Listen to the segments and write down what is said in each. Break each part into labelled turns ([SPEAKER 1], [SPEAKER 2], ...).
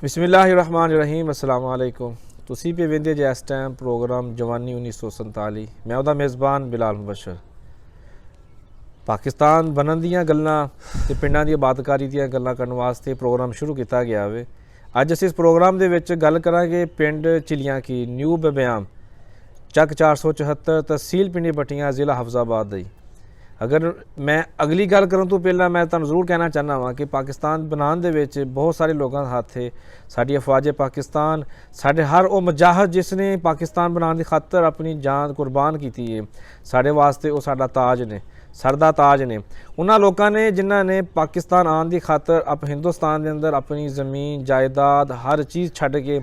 [SPEAKER 1] बिस्मिल्लाहिर्रहमानिर्रहीम अस्सलाम वालेकुम। तुसी पे वेंदे जे इस टाइम प्रोग्राम जवानी 1947। मैं ਉਹਦਾ मेज़बान बिलाल मुबशर। पाकिस्तान बनन ਦੀਆਂ ਗੱਲਾਂ ਤੇ ਪਿੰਡਾਂ ਦੀ ਆਬਾਦਕਾਰੀ ਦੀਆਂ ਗੱਲਾਂ ਕਰਨ ਵਾਸਤੇ ਪ੍ਰੋਗਰਾਮ ਸ਼ੁਰੂ ਕੀਤਾ ਗਿਆ ਵੇ। ਅੱਜ ਅਸੀਂ ਇਸ ਪ੍ਰੋਗਰਾਮ ਦੇ ਵਿੱਚ ਗੱਲ ਕਰਾਂਗੇ ਪਿੰਡ ਚਿਲੀਆਂ ਕੀ ਨਿਊ ਬਬਿਆਮ ਚੱਕ 474 ਤਹਿਸੀਲ ਪਿੰਡੀ ਪੱਟੀਆਂ ਜ਼ਿਲ੍ਹਾ ਹਫਜ਼ਾਬਾਦ ਦੀ। अगर मैं अगली गल करूँ तो पहला मैं तुहानूं जरूर कहना चाहना वा कि पाकिस्तान बनाने दे विच बहुत सारे लोगों का हाथ है। साडी अफवाज पाकिस्तान, साडे हर वो मुजाहिद जिसने पाकिस्तान बनाने की खातर अपनी जान कुर्बान की है, साडे वास्ते वो साडा ताज ने, सर दा ताज ने। उन्हां लोगों ने जिन्हां ने पाकिस्तान आने की खातर आप हिंदुस्तान के अंदर अपनी ज़मीन जायदाद हर चीज़ छड्ड के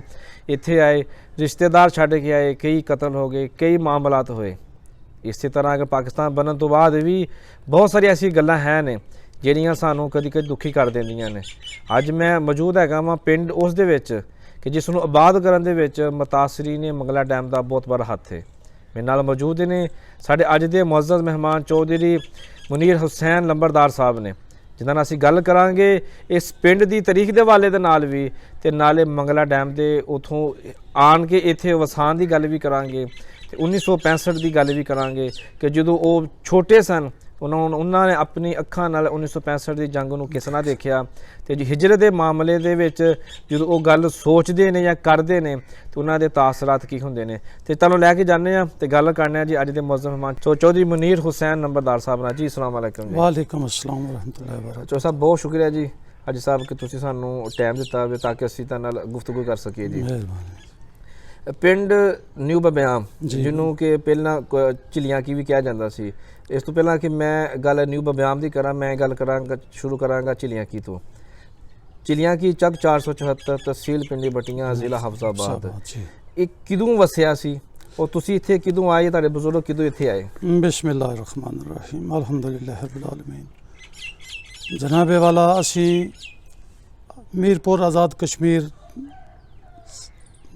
[SPEAKER 1] इत्थे आए, रिश्तेदार छड्ड के आए, कई कतल हो गए, कई मामलात होए। इस तरह अगर पाकिस्तान बनने तो बाद भी बहुत सारी ऐसी गल्लां हैं ने ਜਿਹੜੀਆਂ ਸਾਨੂੰ ਕਦੀ ਕਦੀ ਦੁਖੀ ਕਰ ਦਿੰਦੀਆਂ ਨੇ। ਅੱਜ ਮੈਂ ਮੌਜੂਦ ਹੈਗਾ ਵਾਂ ਪਿੰਡ ਉਸ ਦੇ ਵਿੱਚ ਕਿ ਜਿਸ ਨੂੰ ਆਬਾਦ ਕਰਨ ਦੇ ਵਿੱਚ ਮਤਾਸਰੀਨ ਮੰਗਲਾ ਡੈਮ ਦਾ ਬਹੁਤ ਬੜਾ ਹੱਥ ਹੈ। ਮੇਰੇ ਨਾਲ ਮੌਜੂਦ ਨੇ ਸਾਡੇ ਅੱਜ ਦੇ ਮੁਅੱਜ਼ਜ਼ ਮਹਿਮਾਨ ਚੌਧਰੀ ਮੁਨੀਰ ਹੁਸੈਨ ਲੰਬਰਦਾਰ ਸਾਹਿਬ ਨੇ, ਜਿਨ੍ਹਾਂ ਨਾਲ ਅਸੀਂ ਗੱਲ ਕਰਾਂਗੇ ਇਸ ਪਿੰਡ ਦੀ ਤਾਰੀਖ ਦੇ ਹਵਾਲੇ ਦੇ ਨਾਲ ਵੀ ਤੇ ਨਾਲੇ ਮੰਗਲਾ ਡੈਮ ਦੇ ਉਥੋਂ ਆਣ ਕੇ ਇੱਥੇ ਵਸਾਣ ਦੀ ਗੱਲ ਵੀ ਕਰਾਂਗੇ ਤੇ 1965 की गल भी करांगे कि जो वो छोटे सन उन्होंने अपनी अखां नाल 1965 की जंग नूं किस तरह देखिया ते जी हिजरत के मामले दे विच जो वो गल सोचते हैं या करते हैं तो उन्होंने दे तासरात की होंदे ने ते तुहानूं लैके जाने ते गल करने जी अज दे मुअज़्ज़ज़ मेहमान चौधरी मुनीर हुसैन नंबरदार साहब नाल। जी अस्सलाम वालेकुम।
[SPEAKER 2] वालेकुम अस्सलाम व रहमतुल्लाहि व बरकातहू।
[SPEAKER 1] चौधरी साहब बहुत शुक्रिया जी अज साहब कि तुसीं सानूं टाइम दिता ताकि असीं तुहाडे नाल गुफ्तगू कर सकीए जी।
[SPEAKER 2] मेहरबानी।
[SPEAKER 1] पिंड न्यू बबयाम जिन्हों कि पहला चिलियां की भी कहा जाता सी, इस तो पहला कि मैं गल न्यू बबयाम की करा, मैं गल करांगा शुरू करांगा चिलियां की तो। चिलियां की चक 474 तहसील पिंडी बट्टियां जिला हफजाबाद। ये किदों वसिया सी और तुसी इत्थे किदों आए, तुहाडे बजुर्ग किदों इत्थे आए?
[SPEAKER 2] बिस्मिल्लाहिर्रहमानिर्रहीम अल्हम्दुलिल्लाह रब्बिल आलमीन। जनाबे वाला असी मीरपुर आज़ाद कश्मीर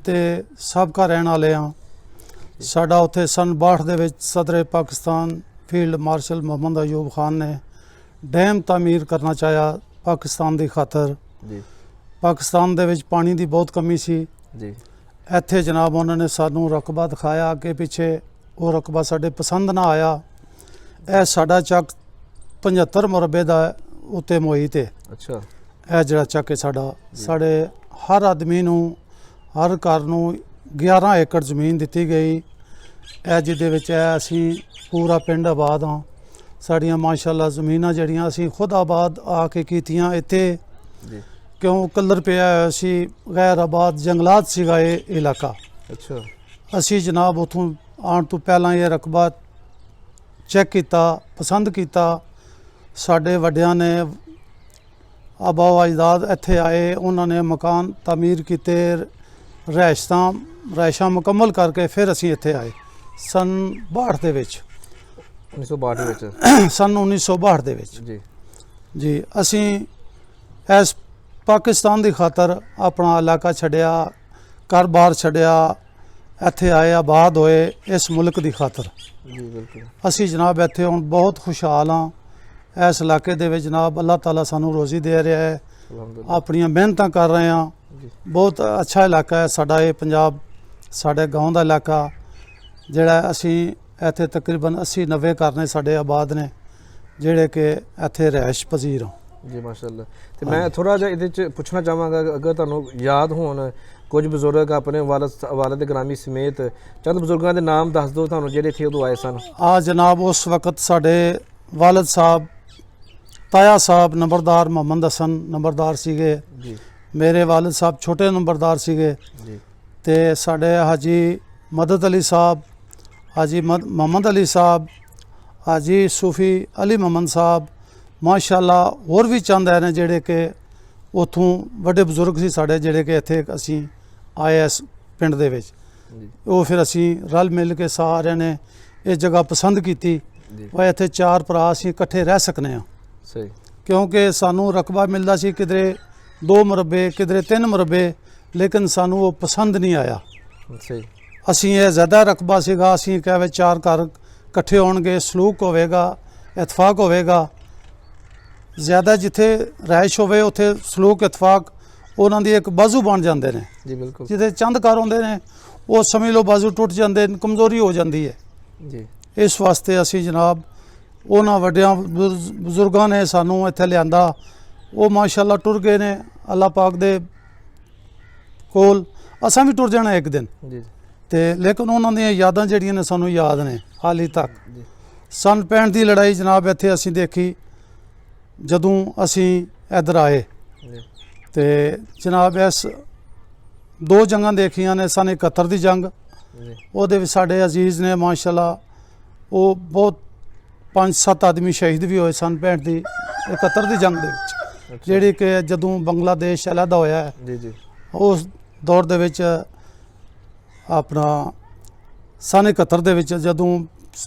[SPEAKER 2] ते सबका रहने वाले हाँ। साडा उत्थे सन 62 दे विच सदर पाकिस्तान फील्ड मार्शल मोहम्मद अयूब खान ने डैम तामीर करना चाहा पाकिस्तान की खातर। पाकिस्तान दे विच पानी की बहुत कमी सी जी। इत्थे जनाब उन्होंने सानू रकबा दिखाया अगे पिछे, वो रकबा साडे पसंद ना आया। यह साडा चक 75 मुरबे का उत्ते मोहित है। अच्छा, यह जिहड़ा चक है साडा, साडे हर आदमी नूं हर घर नूं 11 एकड़ जमीन दी गई है, जिहदे विच असीं पूरा पिंड आबाद हाँ। साड़ियाँ माशाअल्लाह ज़मीनां जिहड़ियां असीं खुद आबाद आके कीतियां इत्थे, क्यों कलर पिया सी गैर आबाद जंगलात सीगा ये इलाका। अच्छा, असीं जनाब उत्थों आउण तो पहलां ये रकबा चैक किया, पसंद किया। साडे वड्डियां ने आबा अजदाद इत्थे आए, उन्होंने मकान तामीर किते, रहायशां मुकम्मल करके फिर असीं इत्थे आए सन 62 दे विच।
[SPEAKER 1] 1962 विच
[SPEAKER 2] सन 1962 दे विच जी जी। असीं इस पाकिस्तान की खातर अपना इलाका छड्डिया, घर बार छड्डिया, इत्थे आए आबाद होए इस मुल्क की खातर जी। बिल्कुल असीं जनाब इत्थे हुण बहुत खुशहाल हाँ। इस इलाके दे विच जनाब अल्लाह ताला सानू रोज़ी दे रहा है, अपनियां मेहनतां कर रहे हैं। बहुत अच्छा इलाका है साडा ये पंजाब, साडे गाँव का इलाका जिहड़ा असीं इत्थे तकरीबन 80-90 घर ने साडे आबाद ने जिहड़े कि इत्थे रहायश पजीर हों
[SPEAKER 1] जी। माशाअल्लाह। तो मैं थोड़ा जिहा इहदे च पुछना चाहांगा अगर तुहानूं याद होण कुछ बजुर्ग अपने वालिद ग्रामी समेत चंद बजुर्गों के नाम दस दो तुहानूं जिहड़े इत्थे उदों आए सन।
[SPEAKER 2] जनाब उस वक्त साडे वालिद साहब ताया साहब नंबरदार मोहम्मद हसन नंबरदार सीगे जी। मेरे वालिद साहब छोटे नंबरदार सीगे जी। ते साडे हाजी मदद अली साहब, हाजी मोहम्मद अली साहब, हाजी सूफी अली मोहम्मद साहब, माशाअल्लाह होर भी चंद आए ने जिहड़े कि उत्थों वड्डे बजुर्ग सी साडे जिहड़े कि इत्थे असीं आए इस पिंड दे विच। वो फिर असीं रल मिल के सारे ने इस जगह पसंद की वह इत्थे 4 भरा असीं इकट्ठे रह सकने हाँ। सही, क्योंकि सानू रकबा मिलता सी किधरे 2 मुरबे किधरे 3 मुरबे, लेकिन सानू वो पसंद नहीं आया। सही, असीं ये ज़्यादा रकबा सीगा, असीं कहे 4 घर इकट्ठे होणगे, सलूक होवेगा, इतफाक होवेगा। ज़्यादा जिथे रहायश होवे उत्थे सलूक इतफाक ਉਹਨਾਂ ਦੀ ਇੱਕ ਬਾਜ਼ੂ ਬਣ ਜਾਂਦੇ ਨੇ।
[SPEAKER 1] ਜੀ ਬਿਲਕੁਲ
[SPEAKER 2] ਜਿਹਦੇ ਚੰਦ ਘਰ ਹੁੰਦੇ ਨੇ ਉਹ ਸਮਝ ਲਓ ਬਾਜ਼ੂ ਟੁੱਟ ਜਾਂਦੇ ਨੇ, ਕਮਜ਼ੋਰੀ ਹੋ ਜਾਂਦੀ ਹੈ।
[SPEAKER 1] ਜੀ
[SPEAKER 2] ਇਸ ਵਾਸਤੇ ਅਸੀਂ ਜਨਾਬ ਉਹਨਾਂ ਵੱਡਿਆਂ ਬਜ਼ੁਰਗਾਂ ਨੇ ਸਾਨੂੰ ਇੱਥੇ ਲਿਆਂਦਾ, ਉਹ ਮਾਸ਼ਾਅੱਲਾ ਟੁਰ ਗਏ ਨੇ ਅੱਲਾਹ ਪਾਕ ਦੇ ਕੋਲ, ਅਸਾਂ ਵੀ ਟੁਰ ਜਾਣਾ ਇੱਕ ਦਿਨ
[SPEAKER 1] ਜੀ
[SPEAKER 2] ਤੇ ਲੇਕਿਨ ਉਹਨਾਂ ਦੀਆਂ ਯਾਦਾਂ ਜਿਹੜੀਆਂ ਨੇ ਸਾਨੂੰ ਯਾਦ ਨੇ ਹਾਲੇ ਤੱਕ।
[SPEAKER 1] ਜੀ
[SPEAKER 2] ਸਨ 65 ਦੀ ਲੜਾਈ ਜਨਾਬ ਇੱਥੇ ਅਸੀਂ ਦੇਖੀ ਜਦੋਂ ਅਸੀਂ ਇੱਧਰ ਆਏ
[SPEAKER 1] ਜੀ
[SPEAKER 2] ਤੇ ਜਨਾਬ ਇਸ 2 ਜੰਗਾਂ ਦੇਖੀਆਂ ਨੇ। ਸਨ 71 ਦੀ ਜੰਗ,
[SPEAKER 1] ਜੀ
[SPEAKER 2] ਉਹਦੇ ਵਿੱਚ ਸਾਡੇ ਅਜ਼ੀਜ਼ ਨੇ ਮਾਸ਼ਾਅੱਲਾ ਉਹ ਬਹੁਤ 5-7 ਆਦਮੀ ਸ਼ਹੀਦ ਵੀ ਹੋਏ ਸਨ 65 ਦੀ 71 ਦੀ ਜੰਗ ਦੇ ਵਿੱਚ, ਜਿਹੜੀ ਕਿ ਜਦੋਂ ਬੰਗਲਾਦੇਸ਼ ਅਲੱਗਾ ਹੋਇਆ ਹੈ
[SPEAKER 1] ਜੀ ਜੀ
[SPEAKER 2] ਉਸ ਦੌਰ ਦੇ ਵਿੱਚ ਆਪਣਾ ਸਨ 71 ਦੇ ਵਿੱਚ ਜਦੋਂ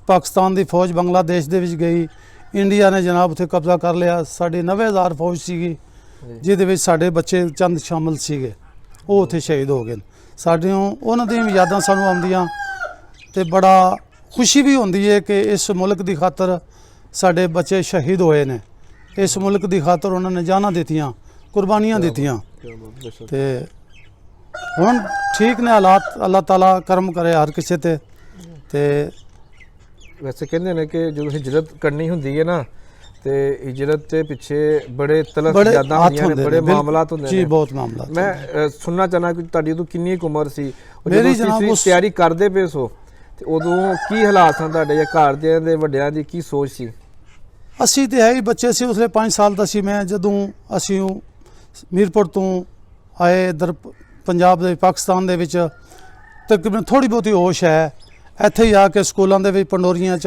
[SPEAKER 2] ਪਾਕਿਸਤਾਨ ਦੀ ਫੌਜ ਬੰਗਲਾਦੇਸ਼ ਦੇ ਵਿੱਚ ਗਈ, ਇੰਡੀਆ ਨੇ ਜਨਾਬ ਉੱਥੇ ਕਬਜ਼ਾ ਕਰ ਲਿਆ। ਸਾਡੀ 90,000 ਫੌਜ ਸੀਗੀ
[SPEAKER 1] ਜੀ
[SPEAKER 2] ਜਿਹਦੇ ਵਿੱਚ ਸਾਡੇ ਬੱਚੇ ਚੰਦ ਸ਼ਾਮਲ ਸੀਗੇ, ਉਹ ਉੱਥੇ ਸ਼ਹੀਦ ਹੋ ਗਏ। ਸਾਡੀਆਂ ਉਹਨਾਂ ਦੀਆਂ ਵੀ ਯਾਦਾਂ ਸਾਨੂੰ ਆਉਂਦੀਆਂ ਤੇ ਬੜਾ ਖੁਸ਼ੀ ਵੀ ਹੁੰਦੀ ਹੈ ਕਿ ਇਸ ਮੁਲਕ ਦੀ ਖਾਤਰ ਸਾਡੇ ਬੱਚੇ ਸ਼ਹੀਦ ਹੋਏ ਨੇ, ਇਸ ਮੁਲਕ ਦੀ ਖਾਤਰ ਉਹਨਾਂ ਨੇ ਜਾਨਾਂ ਦਿੱਤੀਆਂ, ਕੁਰਬਾਨੀਆਂ ਦਿੱਤੀਆਂ। ਤੇ ਹੁਣ ਠੀਕ ਨੇ ਹਾਲਾਤ, ਅੱਲਾਹ ਤਾਲਾ ਕਰਮ ਕਰੇ ਹਰ ਕਿਸੇ ਤੇ
[SPEAKER 1] ਵੈਸੇ ਕਹਿੰਦੇ ਨੇ ਕਿ ਜਦੋਂ ਹਿਜਰਤ ਕਰਨੀ ਹੁੰਦੀ ਹੈ ਨਾ ਤੇ ਹਿਜਰਤ ਦੇ ਪਿੱਛੇ ਬੜੇ ਤਲਖ
[SPEAKER 2] ਬੜੇ
[SPEAKER 1] ਯਾਦਾਂ
[SPEAKER 2] ਹੱਥ
[SPEAKER 1] ਹੁੰਦੀਆਂ ਨੇ,
[SPEAKER 2] ਹੁੰਦੇ
[SPEAKER 1] ਬੜੇ
[SPEAKER 2] ਨੇ,
[SPEAKER 1] ਮਾਮਲਾਤ ਹੁੰਦੇ
[SPEAKER 2] ਜੀ
[SPEAKER 1] ਨੇ।
[SPEAKER 2] ਬਹੁਤ ਮਾਮਲਾਤ।
[SPEAKER 1] ਮੈਂ ਸੁਣਨਾ ਚਾਹਨਾ ਕਿ ਤੁਹਾਡੀ ਉਦੋਂ ਕਿੰਨੀ ਕੁ ਉਮਰ ਸੀ,
[SPEAKER 2] ਮੇਰੀ
[SPEAKER 1] ਜਦੋਂ
[SPEAKER 2] ਜਨਾਬ
[SPEAKER 1] ਤੁਸੀਂ ਤਿਆਰੀ ਕਰਦੇ ਪਏ ਸੋ ਤੇ ਉਦੋਂ ਕੀ ਹਾਲਾਤ ਸਨ ਤੁਹਾਡੇ ਜਾਂ ਘਰ ਦੇ ਵੱਡਿਆਂ ਦੀ ਕੀ ਸੋਚ ਸੀ?
[SPEAKER 2] ਅਸੀਂ ਤੇ ਹੈ ਹੀ ਬੱਚੇ ਸੀ, ਉਸਲੇ 5 ਸਾਲ ਦਾ ਸੀ ਮੈਂ ਜਦੋਂ ਅਸੀਂ ਮੀਰਪੁਰ ਤੋਂ ਆਏ ਇੱਧਰ ਪੰਜਾਬ ਦੇ ਪਾਕਿਸਤਾਨ ਦੇ ਵਿੱਚ। ਤਕਰੀਬਨ ਥੋੜੀ ਬਹੁਤੀ ਹੋਸ਼ ਹੈ ਇੱਥੇ ਹੀ ਆ ਕੇ ਸਕੂਲਾਂ ਦੇ ਵਿੱਚ ਪੰਡੋਰੀਆਂ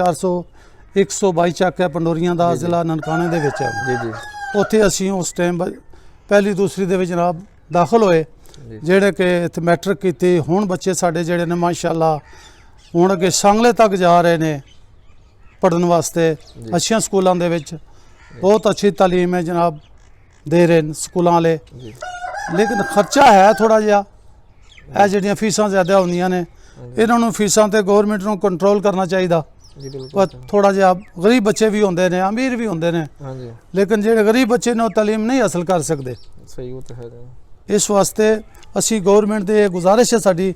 [SPEAKER 2] 122 ਚੱਕ ਹੈ ਪੰਡੋਰੀਆਂ ਦਾ, ਜ਼ਿਲ੍ਹਾ ਨਨਕਾਣੇ ਦੇ ਵਿੱਚ ਹੈ।
[SPEAKER 1] ਜੀ ਜੀ
[SPEAKER 2] ਉੱਥੇ ਅਸੀਂ ਉਸ ਟਾਈਮ ਪਹਿਲੀ ਦੂਸਰੀ ਦੇ ਵਿੱਚ ਜਨਾਬ ਦਾਖਲ ਹੋਏ,
[SPEAKER 1] ਜੀ
[SPEAKER 2] ਜਿਹੜੇ ਕਿ ਇੱਥੇ ਮੈਟ੍ਰਿਕ ਕੀਤੀ। ਹੁਣ ਬੱਚੇ ਸਾਡੇ ਜਿਹੜੇ ਨੇ ਮਾਸ਼ਾਅੱਲਾ ਹੁਣ ਅੱਗੇ ਸਾਂਗਲੇ ਤੱਕ ਜਾ ਰਹੇ ਨੇ ਪੜ੍ਹਨ ਵਾਸਤੇ, ਅੱਛੀਆਂ ਸਕੂਲਾਂ ਦੇ ਵਿੱਚ ਬਹੁਤ ਅੱਛੀ ਤਾਲੀਮ ਹੈ ਜਨਾਬ ਦੇ ਰਹੇ ਨੇ ਸਕੂਲਾਂ ਵਾਲੇ।
[SPEAKER 1] ਜੀ
[SPEAKER 2] ਲੇਕਿਨ ਖਰਚਾ ਹੈ ਥੋੜਾ ਜਿਹਾ, ਇਹ ਜਿਹੜੀਆਂ ਫੀਸਾਂ ਜ਼ਿਆਦਾ ਹੁੰਦੀਆਂ ਨੇ ਇਹਨਾਂ ਨੂੰ ਫੀਸਾਂ ਤੇ ਗਵਰਨਮੈਂਟ ਨੂੰ ਕੰਟਰੋਲ ਕਰਨਾ ਚਾਹੀਦਾ।
[SPEAKER 1] ਜੀ
[SPEAKER 2] ਪਰ
[SPEAKER 1] ਬਿਲਕੁਲ
[SPEAKER 2] ਥੋੜਾ ਜਿਹਾ ਗਰੀਬ ਬੱਚੇ ਵੀ ਹੁੰਦੇ ਨੇ, ਅਮੀਰ ਵੀ ਹੁੰਦੇ ਨੇ,
[SPEAKER 1] ਹਾਂਜੀ
[SPEAKER 2] ਲੇਕਿਨ ਜਿਹੜੇ ਗਰੀਬ ਬੱਚੇ ਨੇ ਉਹ ਤਾਲੀਮ ਨਹੀਂ ਹਾਸਲ ਕਰ ਸਕਦੇ।
[SPEAKER 1] ਸਹੀ ਉਹ ਤਾਂ ਹੈ ਜੀ।
[SPEAKER 2] ਇਸ ਵਾਸਤੇ ਅਸੀਂ ਗਵਰਨਮੈਂਟ ਦੇ ਗੁਜ਼ਾਰਿਸ਼ ਹੈ ਸਾਡੀ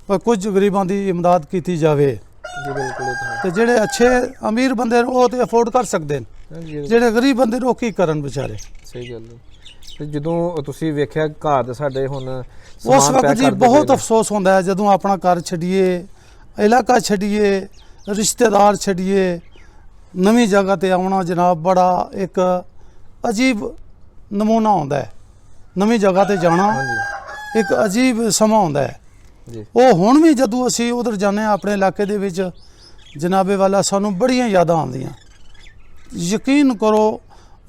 [SPEAKER 2] ਪਰ ਕੁਝ ਗਰੀਬਾਂ ਦੀ ਇਮਦਾਦ ਕੀਤੀ ਜਾਵੇ
[SPEAKER 1] ਜੀ ਬਿਲਕੁਲ ਇਹ ਤਾਂ ਹੈ।
[SPEAKER 2] ਤੇ ਜਿਹੜੇ ਅੱਛੇ ਅਮੀਰ ਬੰਦੇ ਨੇ ਉਹ ਤੇ ਅਫੋਰਡ ਕਰ ਸਕਦੇ ਨੇ,
[SPEAKER 1] ਹਾਂਜੀ
[SPEAKER 2] ਜਿਹੜੇ ਗਰੀਬ ਬੰਦੇ ਨੇ ਉਹ ਕੀ ਕਰਨ ਵਿਚਾਰੇ।
[SPEAKER 1] ਸਹੀ ਗੱਲ ਹੈ। ਤੇ ਜਦੋਂ ਤੁਸੀਂ ਵੇਖਿਆ ਘਰ ਦੇ ਸਾਡੇ ਹੁਣ
[SPEAKER 2] ਉਸ
[SPEAKER 1] ਸਮਾਨ
[SPEAKER 2] ਵਕਤ
[SPEAKER 1] ਪੈਕ
[SPEAKER 2] ਜੀ
[SPEAKER 1] ਕਰਦੇ
[SPEAKER 2] ਬਹੁਤ
[SPEAKER 1] ਪਏ ਨੇ।
[SPEAKER 2] ਅਫਸੋਸ ਹੁੰਦਾ ਹੈ ਜਦੋਂ ਆਪਣਾ ਘਰ ਛੱਡੀਏ, ਇਲਾਕਾ ਛੱਡੀਏ, ਰਿਸ਼ਤੇਦਾਰ ਛੱਡੀਏ, ਨਵੀਂ ਜਗ੍ਹਾ ਤੇ ਆਉਣਾ ਜਨਾਬ ਬੜਾ ਇੱਕ ਅਜੀਬ ਨਮੂਨਾ ਹੁੰਦਾ ਹੈ। ਨਵੀਂ ਜਗ੍ਹਾ ਤੇ ਜਾਣਾ
[SPEAKER 1] ਹਾਂਜੀ
[SPEAKER 2] ਇੱਕ ਅਜੀਬ ਸਮਾਂ ਹੁੰਦਾ ਹੈ।
[SPEAKER 1] ਜੀ
[SPEAKER 2] ਉਹ ਹੁਣ ਵੀ ਜਦੋਂ ਅਸੀਂ ਉਧਰ ਜਾਂਦੇ ਹਾਂ ਆਪਣੇ ਇਲਾਕੇ ਦੇ ਵਿੱਚ ਜਨਾਬੇ ਵਾਲਾ ਸਾਨੂੰ ਬੜੀਆਂ ਯਾਦਾਂ ਆਉਂਦੀਆਂ। ਯਕੀਨ ਕਰੋ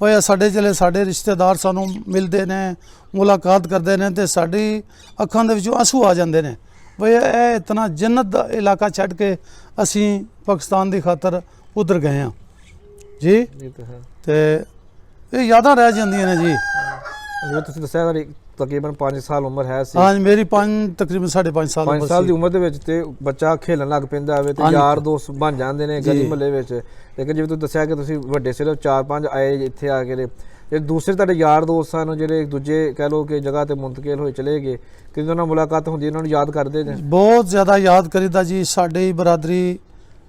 [SPEAKER 2] ਭਈ ਸਾਡੇ ਜਿਹੜੇ ਸਾਡੇ ਰਿਸ਼ਤੇਦਾਰ ਸਾਨੂੰ ਮਿਲਦੇ ਨੇ, ਮੁਲਾਕਾਤ ਕਰਦੇ ਨੇ ਤੇ ਸਾਡੀ ਅੱਖਾਂ ਦੇ ਵਿੱਚੋਂ ਆਂਸੂ ਆ ਜਾਂਦੇ ਨੇ ਭਈ ਇਹ ਇਤਨਾ ਜੰਨਤ ਦਾ ਇਲਾਕਾ ਛੱਡ ਕੇ ਅਸੀਂ ਪਾਕਿਸਤਾਨ ਦੀ ਖਾਤਰ ਉਧਰ ਗਏ ਹਾਂ ਜੀ।
[SPEAKER 1] ਜੀ ਤਾਂ ਹੈ।
[SPEAKER 2] ਤੇ ਇਹ ਯਾਦਾਂ ਰਹਿ ਜਾਂਦੀਆਂ ਨੇ ਜੀ।
[SPEAKER 1] ਜਿਵੇਂ ਤੁਸੀਂ ਦੱਸਿਆ ਤੁਹਾਡੀ ਤਕਰੀਬਨ 5 ਸਾਲ ਉਮਰ ਹੈ ਸੀ।
[SPEAKER 2] ਹਾਂ ਮੇਰੀ ਤਕਰੀਬਨ 5.5 ਸਾਲ
[SPEAKER 1] 5
[SPEAKER 2] ਉਮਰ
[SPEAKER 1] ਸਾਲ
[SPEAKER 2] ਸੀ।
[SPEAKER 1] ਦੀ ਉਮਰ ਦੇ ਵਿੱਚ ਤੇ ਬੱਚਾ ਖੇਲਣ ਲੱਗ ਪੈਂਦਾ ਹੋਵੇ ਤੇ
[SPEAKER 2] ਹਾਂਜੀ।
[SPEAKER 1] ਯਾਰ ਦੋਸਤ ਬਣ ਜਾਂਦੇ ਨੇ ਗਲੀ
[SPEAKER 2] ਜੀ।
[SPEAKER 1] ਮੁਹੱਲੇ ਵਿੱਚ। ਲੇਕਿਨ ਜਿਵੇਂ ਤੁਸੀਂ ਦੱਸਿਆ ਕਿ ਤੁਸੀਂ ਵੱਡੇ ਸਿਰਫ 4-5 ਆਏ ਇੱਥੇ ਆ ਕੇ ਜਿਹੜੇ ਦੂਸਰੇ ਤੁਹਾਡੇ ਯਾਰ ਦੋਸਤ ਸਨ ਜਿਹੜੇ ਇੱਕ ਦੂਜੇ ਕਹਿ ਲਓ ਕਿ ਜਗ੍ਹਾ ਤੇ ਮੁੰਤਕਿਲ ਹੋਏ ਚਲੇ ਗਏ, ਕਿ ਉਹਨਾਂ ਨਾਲ ਮੁਲਾਕਾਤ ਹੁੰਦੀ ਉਹਨਾਂ ਨੂੰ ਯਾਦ ਕਰਦੇ ਨੇ?
[SPEAKER 2] ਬਹੁਤ ਜ਼ਿਆਦਾ ਯਾਦ ਕਰੀਦਾ ਜੀ। ਸਾਡੀ ਬਰਾਦਰੀ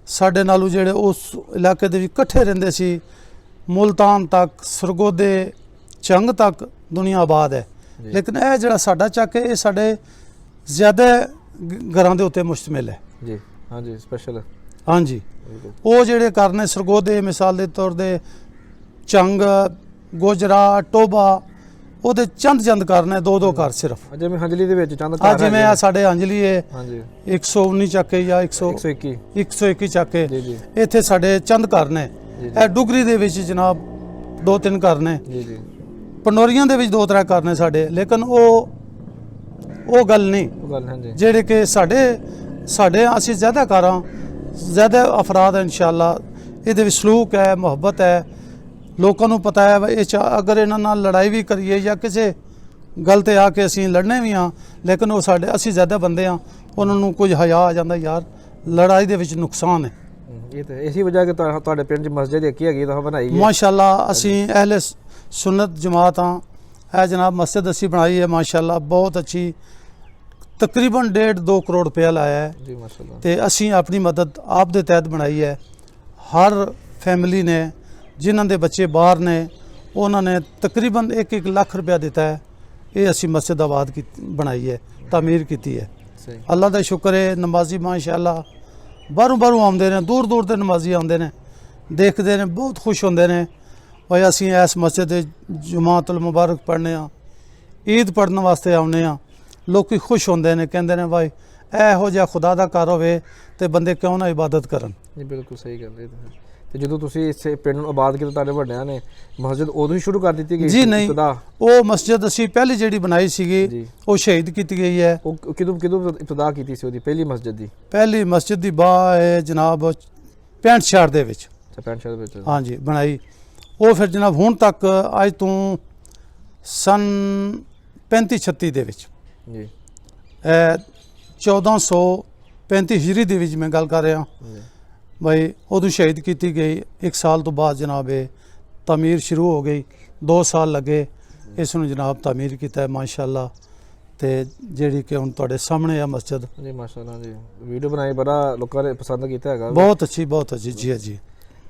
[SPEAKER 2] ਸਾਡੇ ਨਾਲੋਂ ਜਿਹੜੇ ਉਸ ਇਲਾਕੇ ਦੇ ਵਿੱਚ ਇਕੱਠੇ ਰਹਿੰਦੇ ਸੀ, ਮੁਲਤਾਨ ਤੱਕ, ਸਰਗੋਦੇ, ਚੰਗ ਤੱਕ ਦੁਨੀਆ ਆਬਾਦ ਹੈ।
[SPEAKER 1] ਜੀ।
[SPEAKER 2] ਲੇਕਿਨ ਇਹ ਜਿਹੜਾ ਸਾਡਾ ਚੱਕ ਹੈ ਇਹ ਸਾਡੇ ਜ਼ਿਆਦਾ ਘਰਾਂ ਦੇ ਉੱਤੇ ਮੁਸ਼ਤਮਿਲ ਹੈ।
[SPEAKER 1] ਜੀ ਹਾਂਜੀ ਸਪੈਸ਼ਲ
[SPEAKER 2] ਹਾਂਜੀ ਉਹ ਜਿਹੜੇ ਘਰ ਨੇ ਸਰਗੋਦੇ ਮਿਸਾਲ ਦੇ ਤੌਰ ਤੇ ਚੰਗ, ਗੋਜਰਾ, ਟੋਬਾ, ਉਹਦੇ ਚੰਦ ਘਰ ਨੇ, 2-2 ਘਰ ਸਿਰਫ।
[SPEAKER 1] ਜਿਵੇਂ ਹੰਜਲੀ ਦੇ ਵਿੱਚ ਚੰਦ
[SPEAKER 2] ਆ
[SPEAKER 1] ਘਰ
[SPEAKER 2] ਜਿਵੇਂ ਆ ਸਾਡੇ ਅੰਜਲੀ ਹੈ
[SPEAKER 1] ਹਾਂਜੀ
[SPEAKER 2] 119 ਚੱਕੇ ਜਾਂ
[SPEAKER 1] 121
[SPEAKER 2] 121 ਚੱਕੇ,
[SPEAKER 1] ਜੀ ਜੀ
[SPEAKER 2] ਇੱਥੇ ਸਾਡੇ ਚੰਦ ਘਰ ਨੇ।
[SPEAKER 1] ਜੀ
[SPEAKER 2] ਇਹ ਡੁਗਰੀ ਦੇ ਵਿੱਚ ਜਨਾਬ 2-3 ਘਰ ਨੇ,
[SPEAKER 1] ਜੀ ਜੀ
[SPEAKER 2] ਪੰਡੋਰੀਆਂ ਦੇ ਵਿੱਚ 2-3 ਘਰ ਨੇ ਸਾਡੇ। ਲੇਕਿਨ ਉਹ ਗੱਲ ਨਹੀਂ
[SPEAKER 1] ਉਹ ਗੱਲ ਹਾਂਜੀ
[SPEAKER 2] ਜਿਹੜੇ ਕਿ ਸਾਡੇ ਅਸੀਂ ਜ਼ਿਆਦਾ ਘਰਾਂ ਜ਼ਿਆਦਾ ਅਫਰਾਦ ਇਨਸ਼ਾਅੱਲਾ ਇਹਦੇ ਵਿੱਚ ਸਲੂਕ ਹੈ, ਮੁਹੱਬਤ ਹੈ, ਲੋਕਾਂ ਨੂੰ ਪਤਾ ਹੈ ਇਹ ਅਗਰ ਇਹਨਾਂ ਨਾਲ ਲੜਾਈ ਵੀ ਕਰੀਏ ਜਾਂ ਕਿਸੇ ਗੱਲ ਤੇ ਆ ਕੇ ਅਸੀਂ ਲੜਨੇ ਵੀ ਹਾਂ, ਲੇਕਿਨ ਉਹ ਅਸੀਂ ਜ਼ਿਆਦਾ ਬੰਦੇ ਹਾਂ, ਉਹਨਾਂ ਨੂੰ ਕੁਝ ਹਯਾ ਆ ਜਾਂਦਾ ਯਾਰ ਲੜਾਈ ਦੇ ਵਿੱਚ ਨੁਕਸਾਨ ਹੈ।
[SPEAKER 1] ਇਹ ਤਾਂ ਇਸੇ ਵਜ੍ਹਾ ਕਿ ਤੁਹਾਡੇ ਪਿੰਡ 'ਚ ਮਸਜਿਦ ਇੱਕ ਹੀ ਹੈਗੀ ਤਾਂ ਬਣਾਈ ਹੈ।
[SPEAKER 2] ਮਾਸ਼ਾਅੱਲਾ ਅਸੀਂ ਅਹਿਲੇ ਸੁਨਨਤ ਜਮਾਤ ਹਾਂ, है जनाब मस्जिद असी बनाई है माशाल्लाह बहुत अच्छी, तकरीबन 1.5-2 करोड़ रुपया लाया है
[SPEAKER 1] जी माशाल्लाह।
[SPEAKER 2] ਤੇ ਅਸੀਂ ਆਪਣੀ ਮਦਦ ਆਪ ਦੇ ਤਹਿਤ ਬਣਾਈ ਹੈ। ਹਰ ਫੈਮਿਲੀ ਨੇ ਜਿਨ੍ਹਾਂ ਦੇ ਬੱਚੇ ਬਾਹਰ ਨੇ ਉਹਨਾਂ ਨੇ ਤਕਰੀਬਨ 1-1 ਲੱਖ ਰੁਪਇਆ ਦਿੱਤਾ ਹੈ। ਇਹ ਅਸੀਂ ਮਸਜਿਦ ਆਬਾਦ ਬਣਾਈ ਹੈ, ਤਾਮੀਰ ਕੀਤੀ ਹੈ।
[SPEAKER 1] ਸਹੀ
[SPEAKER 2] ਅੱਲਾ ਦਾ ਸ਼ੁਕਰ ਹੈ, ਨਮਾਜ਼ੀ ਮਾਸ਼ਾਅੱਲਾ ਬਾਹਰੋਂ ਆਉਂਦੇ ਨੇ, ਦੂਰ ਦੂਰ ਦੇ ਨਮਾਜ਼ੀ ਆਉਂਦੇ ਨੇ, ਦੇਖਦੇ ਨੇ, ਬਹੁਤ ਖੁਸ਼ ਹੁੰਦੇ ਨੇ। ਭਾਈ ਅਸੀਂ ਇਸ ਮਸਜਿਦ ਦੇ ਜੁਮਾਤੁਲ ਮੁਬਾਰਕ ਪੜ੍ਹਨੇ ਆ, ਈਦ ਪੜ੍ਹਨ ਵਾਸਤੇ ਆਉਂਦੇ ਆ, ਲੋਕੀ ਖੁਸ਼ ਹੁੰਦੇ ਨੇ, ਕਹਿੰਦੇ ਨੇ ਭਾਈ ਇਹੋ ਜਿਹਾ ਖੁਦਾ ਦਾ ਘਰ ਹੋਵੇ ਤੇ ਬੰਦੇ ਕਿਉਂ ਨਾ ਇਬਾਦਤ ਕਰਨ।
[SPEAKER 1] ਜੀ ਬਿਲਕੁਲ ਸਹੀ ਗੱਲ ਹੈ। ਤੇ ਜਦੋਂ ਤੁਸੀਂ ਇਸ ਪਿੰਡ ਨੂੰ ਆਬਾਦ ਕੀਤਾ ਤੁਹਾਡੇ ਵੱਡਿਆਂ ਨੇ ਮਸਜਿਦ ਉਦੋਂ ਹੀ ਸ਼ੁਰੂ ਕਰ ਦਿੱਤੀ ਗਈ
[SPEAKER 2] ਜੀ ਨਹੀਂ,
[SPEAKER 1] ਇਬਤਦਾ?
[SPEAKER 2] ਉਹ ਮਸਜਿਦ ਅਸੀਂ ਪਹਿਲੀ ਜਿਹੜੀ ਬਣਾਈ ਸੀਗੀ
[SPEAKER 1] ਜੀ।
[SPEAKER 2] ਉਹ ਸ਼ਹੀਦ ਕੀਤੀ ਗਈ ਹੈ।
[SPEAKER 1] ਉਹ ਕਿਦੋਂ ਇਬਤਦਾ ਕੀਤੀ ਸੀ ਉਹਦੀ ਪਹਿਲੀ ਮਸਜਿਦ ਦੀ?
[SPEAKER 2] ਪਹਿਲੀ ਮਸਜਿਦ ਦੀ ਬਾਹ ਹੈ ਜਨਾਬ 65 ਦੇ ਵਿੱਚ,
[SPEAKER 1] ਅੱਛਾ 65 ਵਿੱਚ।
[SPEAKER 2] ਹਾਂਜੀ ਬਣਾਈ। ਉਹ ਫਿਰ ਜਨਾਬ ਹੁਣ ਤੱਕ ਅੱਜ ਤੋਂ ਸਨ 35-36 ਦੇ ਵਿੱਚ,
[SPEAKER 1] ਜੀ
[SPEAKER 2] 1435 ਹਿਜਰੀ ਦੇ ਵਿੱਚ ਮੈਂ ਗੱਲ ਕਰ ਰਿਹਾ
[SPEAKER 1] ਜੀ
[SPEAKER 2] ਭਾਈ, ਉਦੋਂ ਸ਼ਹੀਦ ਕੀਤੀ ਗਈ। 1 ਸਾਲ ਤੋਂ ਬਾਅਦ ਜਨਾਬ ਇਹ ਤਾਮੀਰ ਸ਼ੁਰੂ ਹੋ ਗਈ, 2 ਸਾਲ ਲੱਗੇ ਇਸ ਨੂੰ ਜਨਾਬ ਤਾਮੀਰ ਕੀਤਾ ਹੈ ਮਾਸ਼ਾਅੱਲਾ। ਤੇ ਜਿਹੜੀ ਕਿ ਹੁਣ ਤੁਹਾਡੇ ਸਾਹਮਣੇ ਆ ਮਸਜਿਦ,
[SPEAKER 1] ਜੀ ਮਾਸ਼ਾਅੱਲਾ। ਜੀ ਵੀਡੀਓ ਬਣਾਈ, ਬੜਾ ਲੋਕਾਂ ਨੇ ਪਸੰਦ ਕੀਤਾ ਹੈਗਾ।
[SPEAKER 2] ਬਹੁਤ ਅੱਛੀ ਜੀ ਜੀ।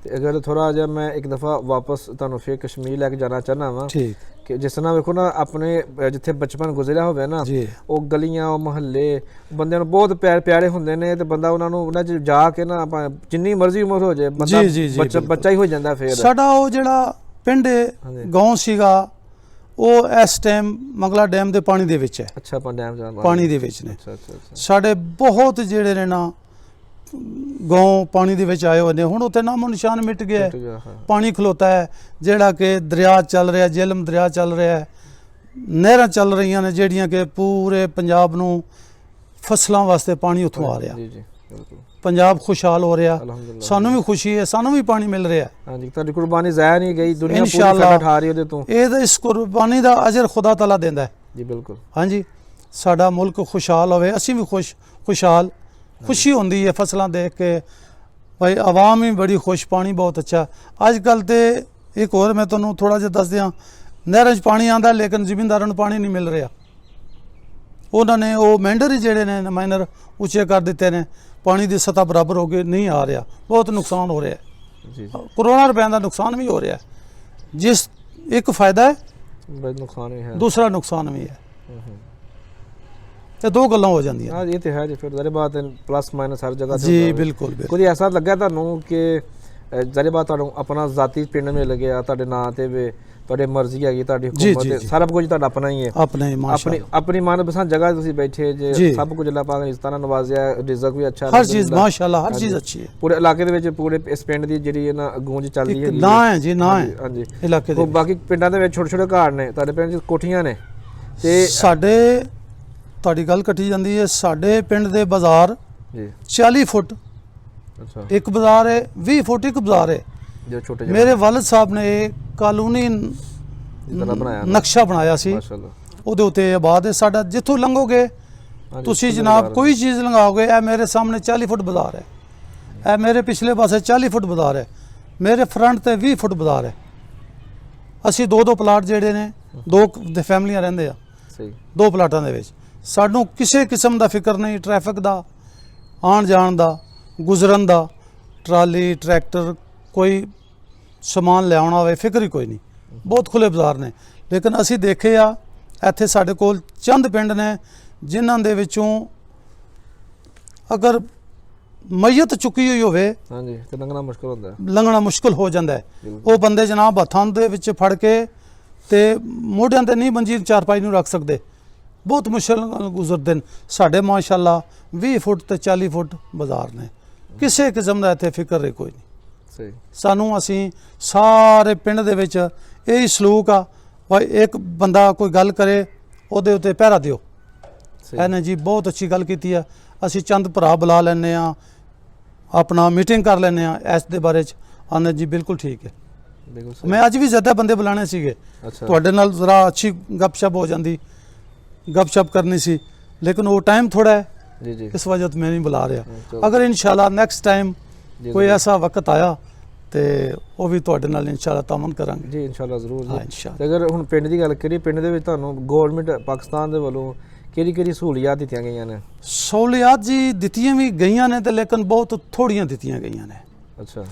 [SPEAKER 1] ਤੇ ਅਗਰ ਥੋੜਾ ਜਿਹਾ ਮੈਂ ਇੱਕ ਦਫਾ ਵਾਪਸ ਤੁਹਾਨੂੰ ਫਿਰ ਕਸ਼ਮੀਰ ਲੈ ਕੇ ਜਾਣਾ ਚਾਹਨਾ ਵਾਂ
[SPEAKER 2] ਠੀਕ
[SPEAKER 1] ਕਿ ਜਿਸ ਤਰ੍ਹਾਂ ਵੇਖੋ ਨਾ ਆਪਣੇ ਜਿੱਥੇ ਬਚਪਨ ਗੁਜ਼ਰਿਆ ਹੋਵੇ ਨਾ,
[SPEAKER 2] ਜੀ
[SPEAKER 1] ਉਹ ਗਲੀਆਂ, ਉਹ ਮੁਹੱਲੇ ਬੰਦਿਆਂ ਨੂੰ ਬਹੁਤ ਪਿਆਰੇ ਹੁੰਦੇ ਨੇ। ਤੇ ਬੰਦਾ ਉਹਨਾਂ 'ਚ ਜਾ ਕੇ ਨਾ ਆਪਾਂ ਜਿੰਨੀ ਮਰਜ਼ੀ ਉਮਰ ਹੋ ਜਾਏ ਬੰਦਾ ਬੱਚਾ ਹੀ ਹੋ ਜਾਂਦਾ। ਫਿਰ
[SPEAKER 2] ਸਾਡਾ ਉਹ ਜਿਹੜਾ ਪਿੰਡ ਗਾਉਂ ਸੀਗਾ ਉਹ ਇਸ ਟਾਈਮ ਮੰਗਲਾ ਡੈਮ ਦੇ ਪਾਣੀ ਦੇ ਵਿੱਚ ਹੈ।
[SPEAKER 1] ਅੱਛਾ ਡੈਮ
[SPEAKER 2] ਪਾਣੀ ਦੇ ਵਿੱਚ ਨੇ।
[SPEAKER 1] ਅੱਛਾ ਅੱਛਾ ਅੱਛਾ।
[SPEAKER 2] ਸਾਡੇ ਬਹੁਤ ਜਿਹੜੇ ਨੇ ਨਾ ਗਾਉਂ ਪਾਣੀ ਦੇ ਵਿੱਚ ਆਏ ਹੋਏ ਨੇ। ਹੁਣ ਉੱਥੇ ਨਾਮੋ ਨਿਸ਼ਾਨ ਮਿਟ ਗਿਆ ਹੈ, ਪਾਣੀ ਖਲੋਤਾ ਹੈ। ਜਿਹੜਾ ਕਿ ਦਰਿਆ ਚੱਲ ਰਿਹਾ, ਜੇਹਲਮ ਦਰਿਆ ਚੱਲ ਰਿਹਾ ਹੈ, ਨਹਿਰਾਂ ਚੱਲ ਰਹੀਆਂ ਨੇ ਜਿਹੜੀਆਂ ਕਿ ਪੂਰੇ ਪੰਜਾਬ ਨੂੰ ਫਸਲਾਂ ਵਾਸਤੇ ਪਾਣੀ ਉੱਥੋਂ ਆ ਰਿਹਾ।
[SPEAKER 1] ਜੀ ਜੀ ਬਿਲਕੁਲ।
[SPEAKER 2] ਪੰਜਾਬ ਖੁਸ਼ਹਾਲ ਹੋ ਰਿਹਾ,
[SPEAKER 1] ਅਲਹਮਦੁਲਿਲਾ।
[SPEAKER 2] ਸਾਨੂੰ ਵੀ ਖੁਸ਼ੀ ਹੈ, ਸਾਨੂੰ ਵੀ ਪਾਣੀ ਮਿਲ ਰਿਹਾ।
[SPEAKER 1] ਹਾਂਜੀ ਤੁਹਾਡੀ ਕੁਰਬਾਨੀ ਜ਼ਾਇਆ ਨਹੀਂ ਗਈ, ਦੁਨੀਆ ਪੂਰੀ
[SPEAKER 2] ਇਨਸ਼ਾਅੱਲਾ
[SPEAKER 1] ਫਾਇਦਾ ਉਠਾ ਰਹੀ ਉਹਦੇ ਤੋਂ।
[SPEAKER 2] ਇਹ ਤਾਂ ਇਸ ਕੁਰਬਾਨੀ ਦਾ ਅਜਰ ਖੁਦਾ ਤਾਲਾ ਦਿੰਦਾ ਹੈ।
[SPEAKER 1] ਜੀ ਬਿਲਕੁਲ।
[SPEAKER 2] ਹਾਂਜੀ ਸਾਡਾ ਮੁਲਕ ਖੁਸ਼ਹਾਲ ਹੋਵੇ, ਅਸੀਂ ਵੀ ਖੁਸ਼ਹਾਲ, ਖੁਸ਼ੀ ਹੁੰਦੀ ਹੈ ਫਸਲਾਂ ਦੇਖ ਕੇ। ਭਾਈ ਆਵਾਮ ਵੀ ਬੜੀ ਖੁਸ਼, ਪਾਣੀ ਬਹੁਤ ਅੱਛਾ। ਅੱਜ ਕੱਲ੍ਹ ਤੇ ਇੱਕ ਹੋਰ ਮੈਂ ਤੁਹਾਨੂੰ ਥੋੜ੍ਹਾ ਜਿਹਾ ਦੱਸ ਦਿਆਂ, ਨਹਿਰਾਂ 'ਚ ਪਾਣੀ ਆਉਂਦਾ ਲੇਕਿਨ ਜ਼ਿਮੀਂਦਾਰਾਂ ਨੂੰ ਪਾਣੀ ਨਹੀਂ ਮਿਲ ਰਿਹਾ। ਉਹਨਾਂ ਨੇ ਉਹ ਮੈਂਡਰ ਹੀ ਜਿਹੜੇ ਨੇ ਮਾਈਨਰ ਉੱਚੇ ਕਰ ਦਿੱਤੇ ਨੇ, ਪਾਣੀ ਦੀ ਸਤ੍ਹਾ ਬਰਾਬਰ ਹੋ ਕੇ ਨਹੀਂ ਆ ਰਿਹਾ, ਬਹੁਤ ਨੁਕਸਾਨ ਹੋ ਰਿਹਾ।
[SPEAKER 1] ਜੀ
[SPEAKER 2] ਕਰੋੜਾਂ ਰੁਪਏ ਦਾ ਨੁਕਸਾਨ ਵੀ ਹੋ ਰਿਹਾ। ਜਿਸ ਇੱਕ ਫਾਇਦਾ ਹੈ
[SPEAKER 1] ਨੁਕਸਾਨ ਵੀ ਹੈ,
[SPEAKER 2] ਦੂਸਰਾ ਨੁਕਸਾਨ ਵੀ ਹੈ। ਤੇ ਦੋ ਗੱਲਾਂ ਹੋ ਜਾਂਦੀਆਂ।
[SPEAKER 1] ਹਾਂ ਇਹ ਤੇ ਹੈ ਜੀ। ਫਿਰ ਜ਼ਾਹਿਰ ਬਾਤ ਹੈ ਪਲੱਸ ਮਾਈਨਸ ਹਰ ਜਗ੍ਹਾ ਤੇ
[SPEAKER 2] ਜੀ ਬਿਲਕੁਲ।
[SPEAKER 1] ਕੋਈ ਐਸਾ ਲੱਗਾ ਤੁਹਾਨੂੰ ਕਿ ਜ਼ਾਹਿਰ ਬਾਤ ਤੁਹਾਨੂੰ ਆਪਣਾ ਜ਼ਾਤੀ ਪਿੰਡ ਮਿਲ ਗਿਆ, ਤੁਹਾਡੇ ਨਾਂ ਤੇ ਵੀ ਤੁਹਾਡੀ ਮਰਜ਼ੀ ਹੈਗੀ, ਤੁਹਾਡੀ ਹੁਕੂਮਤ, ਸਾਰਾ ਕੁਝ ਤੁਹਾਡਾ ਆਪਣਾ ਹੀ ਹੈ, ਆਪਣੀ ਮਨਪਸੰਦ ਜਗ੍ਹਾ ਤੁਸੀਂ ਬੈਠੇ ਜੇ, ਸਭ ਕੁਝ ਅੱਲਾਹ ਪਾਕ ਨੇ ਇਸ ਤਰ੍ਹਾਂ ਨਵਾਜ਼ਿਆ, ਰਿਜ਼ਕ ਵੀ ਅੱਛਾ,
[SPEAKER 2] ਹਰ ਚੀਜ਼ ਮਾਸ਼ਾਅੱਲਾ, ਹਰ ਚੀਜ਼ ਅੱਛੀ ਹੈ।
[SPEAKER 1] ਪੂਰੇ ਇਲਾਕੇ ਦੇ ਵਿੱਚ, ਪੂਰੇ ਇਸ ਪਿੰਡ ਦੀ ਜਿਹੜੀ ਨਾ ਗੂੰਜ ਚੱਲਦੀ ਹੈ,
[SPEAKER 2] ਨਾ ਹੈ ਜੀ, ਨਾ ਹੈ
[SPEAKER 1] ਹਾਂਜੀ
[SPEAKER 2] ਇਲਾਕੇ ਦੇ।
[SPEAKER 1] ਬਾਕੀ ਪਿੰਡਾਂ ਦੇ ਵਿੱਚ ਛੋਟੇ ਛੋਟੇ ਘਰ ਨੇ, ਤੁਹਾਡੇ ਪਿੰਡ 'ਚ ਕੋਠੀਆਂ ਨੇ। ਤੇ
[SPEAKER 2] ਸਾਡੇ ਤੁਹਾਡੀ ਗੱਲ ਕੱਟੀ ਜਾਂਦੀ ਹੈ, ਸਾਡੇ ਪਿੰਡ ਦੇ ਬਾਜ਼ਾਰ
[SPEAKER 1] ਜੀ
[SPEAKER 2] 40 ਫੁੱਟ
[SPEAKER 1] ਅੱਛਾ
[SPEAKER 2] ਇੱਕ ਬਾਜ਼ਾਰ ਹੈ, 20 ਫੁੱਟ ਇੱਕ ਬਾਜ਼ਾਰ ਹੈ।
[SPEAKER 1] ਜੋ ਛੋਟੇ
[SPEAKER 2] ਮੇਰੇ ਵਾਲਿਦ ਸਾਹਿਬ ਨੇ ਕਾਨੂੰਨੀ ਨਕਸ਼ਾ ਬਣਾਇਆ ਸੀ,
[SPEAKER 1] ਮਾਸ਼ਾਅੱਲਾ
[SPEAKER 2] ਉਹਦੇ ਉੱਤੇ ਆਬਾਦ ਹੈ। ਸਾਡਾ ਜਿੱਥੋਂ ਲੰਘੋਗੇ ਤੁਸੀਂ ਜਨਾਬ ਕੋਈ ਚੀਜ਼ ਲੰਘਾਓਗੇ, ਇਹ ਮੇਰੇ ਸਾਹਮਣੇ 40 ਫੁੱਟ ਬਾਜ਼ਾਰ ਹੈ, ਇਹ ਮੇਰੇ ਪਿਛਲੇ ਪਾਸੇ 40 ਫੁੱਟ ਬਾਜ਼ਾਰ ਹੈ, ਮੇਰੇ ਫਰੰਟ ਤੇ 20 ਫੁੱਟ ਬਾਜ਼ਾਰ ਹੈ। ਅਸੀਂ ਦੋ ਪਲਾਟ ਜਿਹੜੇ ਨੇ, ਦੋ ਫੈਮਲੀਆਂ ਰਹਿੰਦੇ ਆ
[SPEAKER 1] ਸਹੀ,
[SPEAKER 2] 2 ਪਲਾਟਾਂ ਦੇ ਵਿੱਚ। ਸਾਨੂੰ ਕਿਸੇ ਕਿਸਮ ਦਾ ਫਿਕਰ ਨਹੀਂ, ਟ੍ਰੈਫਿਕ ਦਾ, ਆਉਣ ਜਾਣ ਦਾ, ਗੁਜ਼ਰਨ ਦਾ, ਟਰਾਲੀ ਟਰੈਕਟਰ, ਕੋਈ ਸਮਾਨ ਲਿਆਉਣਾ ਹੋਵੇ, ਫਿਕਰ ਹੀ ਕੋਈ ਨਹੀਂ। ਬਹੁਤ ਖੁੱਲੇ ਬਾਜ਼ਾਰ ਨੇ। ਲੇਕਿਨ ਅਸੀਂ ਦੇਖੇ ਆ ਇੱਥੇ ਸਾਡੇ ਕੋਲ ਚੰਦ ਪਿੰਡ ਨੇ ਜਿਨ੍ਹਾਂ ਦੇ ਵਿੱਚੋਂ ਅਗਰ ਮਈਤ ਚੁੱਕੀ ਹੋਈ ਹੋਵੇ,
[SPEAKER 1] ਹਾਂਜੀ ਤੇ ਲੰਘਣਾ ਮੁਸ਼ਕਲ ਹੁੰਦਾ ਹੈ,
[SPEAKER 2] ਲੰਘਣਾ ਮੁਸ਼ਕਲ ਹੋ ਜਾਂਦਾ ਹੈ। ਉਹ ਬੰਦੇ ਜਨਾਬ ਹੱਥਾਂ ਦੇ ਵਿੱਚ ਫੜ ਕੇ ਤੇ ਮੋਢਿਆਂ ਤੇ ਨਹੀਂ ਮੰਜੀ ਚਾਰਪਾਈ ਨੂੰ ਰੱਖ ਸਕਦੇ, ਬਹੁਤ ਮੁਸ਼ਕਲ ਨਾਲ ਗੁਜ਼ਰਦੇ ਨੇ। ਸਾਡੇ ਮਾਸ਼ਾਅੱਲਾ 20 ਫੁੱਟ ਤੇ 40 ਫੁੱਟ ਬਾਜ਼ਾਰ ਨੇ, ਕਿਸੇ ਕਿਸਮ ਦਾ ਇੱਥੇ ਫਿਕਰ ਕੋਈ ਨਹੀਂ।
[SPEAKER 1] ਸਹੀ
[SPEAKER 2] ਸਾਨੂੰ ਅਸੀਂ ਸਾਰੇ ਪਿੰਡ ਦੇ ਵਿੱਚ ਇਹੀ ਸਲੂਕ ਆ, ਭਾਈ ਇੱਕ ਬੰਦਾ ਕੋਈ ਗੱਲ ਕਰੇ ਉਹਦੇ ਉੱਤੇ ਪਹਿਰਾ ਦਿਓ। ਇਹਨੇ ਜੀ ਬਹੁਤ ਅੱਛੀ ਗੱਲ ਕੀਤੀ ਆ, ਅਸੀਂ ਚੰਦ ਭਰਾ ਬੁਲਾ ਲੈਂਦੇ ਆ, ਆਪਣਾ ਮੀਟਿੰਗ ਕਰ ਲੈਂਦੇ ਆ ਇਸ ਦੇ ਬਾਰੇ 'ਚ। ਆਨੇ ਜੀ ਬਿਲਕੁਲ ਠੀਕ ਹੈ। ਮੈਂ ਅੱਜ ਵੀ ਜ਼ਿਆਦਾ ਬੰਦੇ ਬੁਲਾਣੇ ਸੀਗੇ, ਤੁਹਾਡੇ ਨਾਲ ਜ਼ਰਾ ਅੱਛੀ ਗੱਪਸ਼ਪ ਹੋ ਜਾਂਦੀ, ਗੱਪਸ਼ਪ ਕਰਨੀ ਸੀ, ਲੇਕਿਨ ਉਹ टाइम थोड़ा है, इस वजह तो मैं नहीं बुला रहा। अगर इंशाल्लाह नेक्स्ट टाइम कोई ऐसा वक्त आया ਤੇ ਉਹ ਵੀ ਤੁਹਾਡੇ ਨਾਲ ਇਨਸ਼ਾਅੱਲਾ ਤਾਮਨ ਕਰਾਂਗੇ
[SPEAKER 1] ਜੀ ਇਨਸ਼ਾਅੱਲਾ ਜ਼ਰੂਰ
[SPEAKER 2] ਹਾਂ
[SPEAKER 1] ਜੀ।
[SPEAKER 2] ਇਨਸ਼ਾਅੱਲਾ।
[SPEAKER 1] ਤੇ ਅਗਰ ਹੁਣ ਪਿੰਡ ਦੀ ਗੱਲ ਕਰੀਏ, ਪਿੰਡ ਦੇ ਵਿੱਚ ਤੁਹਾਨੂੰ ਗਵਰਨਮੈਂਟ ਪਾਕਿਸਤਾਨ ਦੇ ਵੱਲੋਂ ਕਿਹੜੀ ਸਹੂਲੀਅਤ ਦਿੱਤੀਆਂ ਗਈਆਂ ਨੇ?
[SPEAKER 2] ਸਹੂਲੀਅਤ ਜੀ ਦਿੱਤੀਆਂ ਵੀ ਗਈਆਂ ਨੇ ਤੇ ਲੇਕਿਨ ਬਹੁਤ ਥੋੜੀਆਂ ਦਿੱਤੀਆਂ ਗਈਆਂ ਨੇ।
[SPEAKER 1] ਅੱਛਾ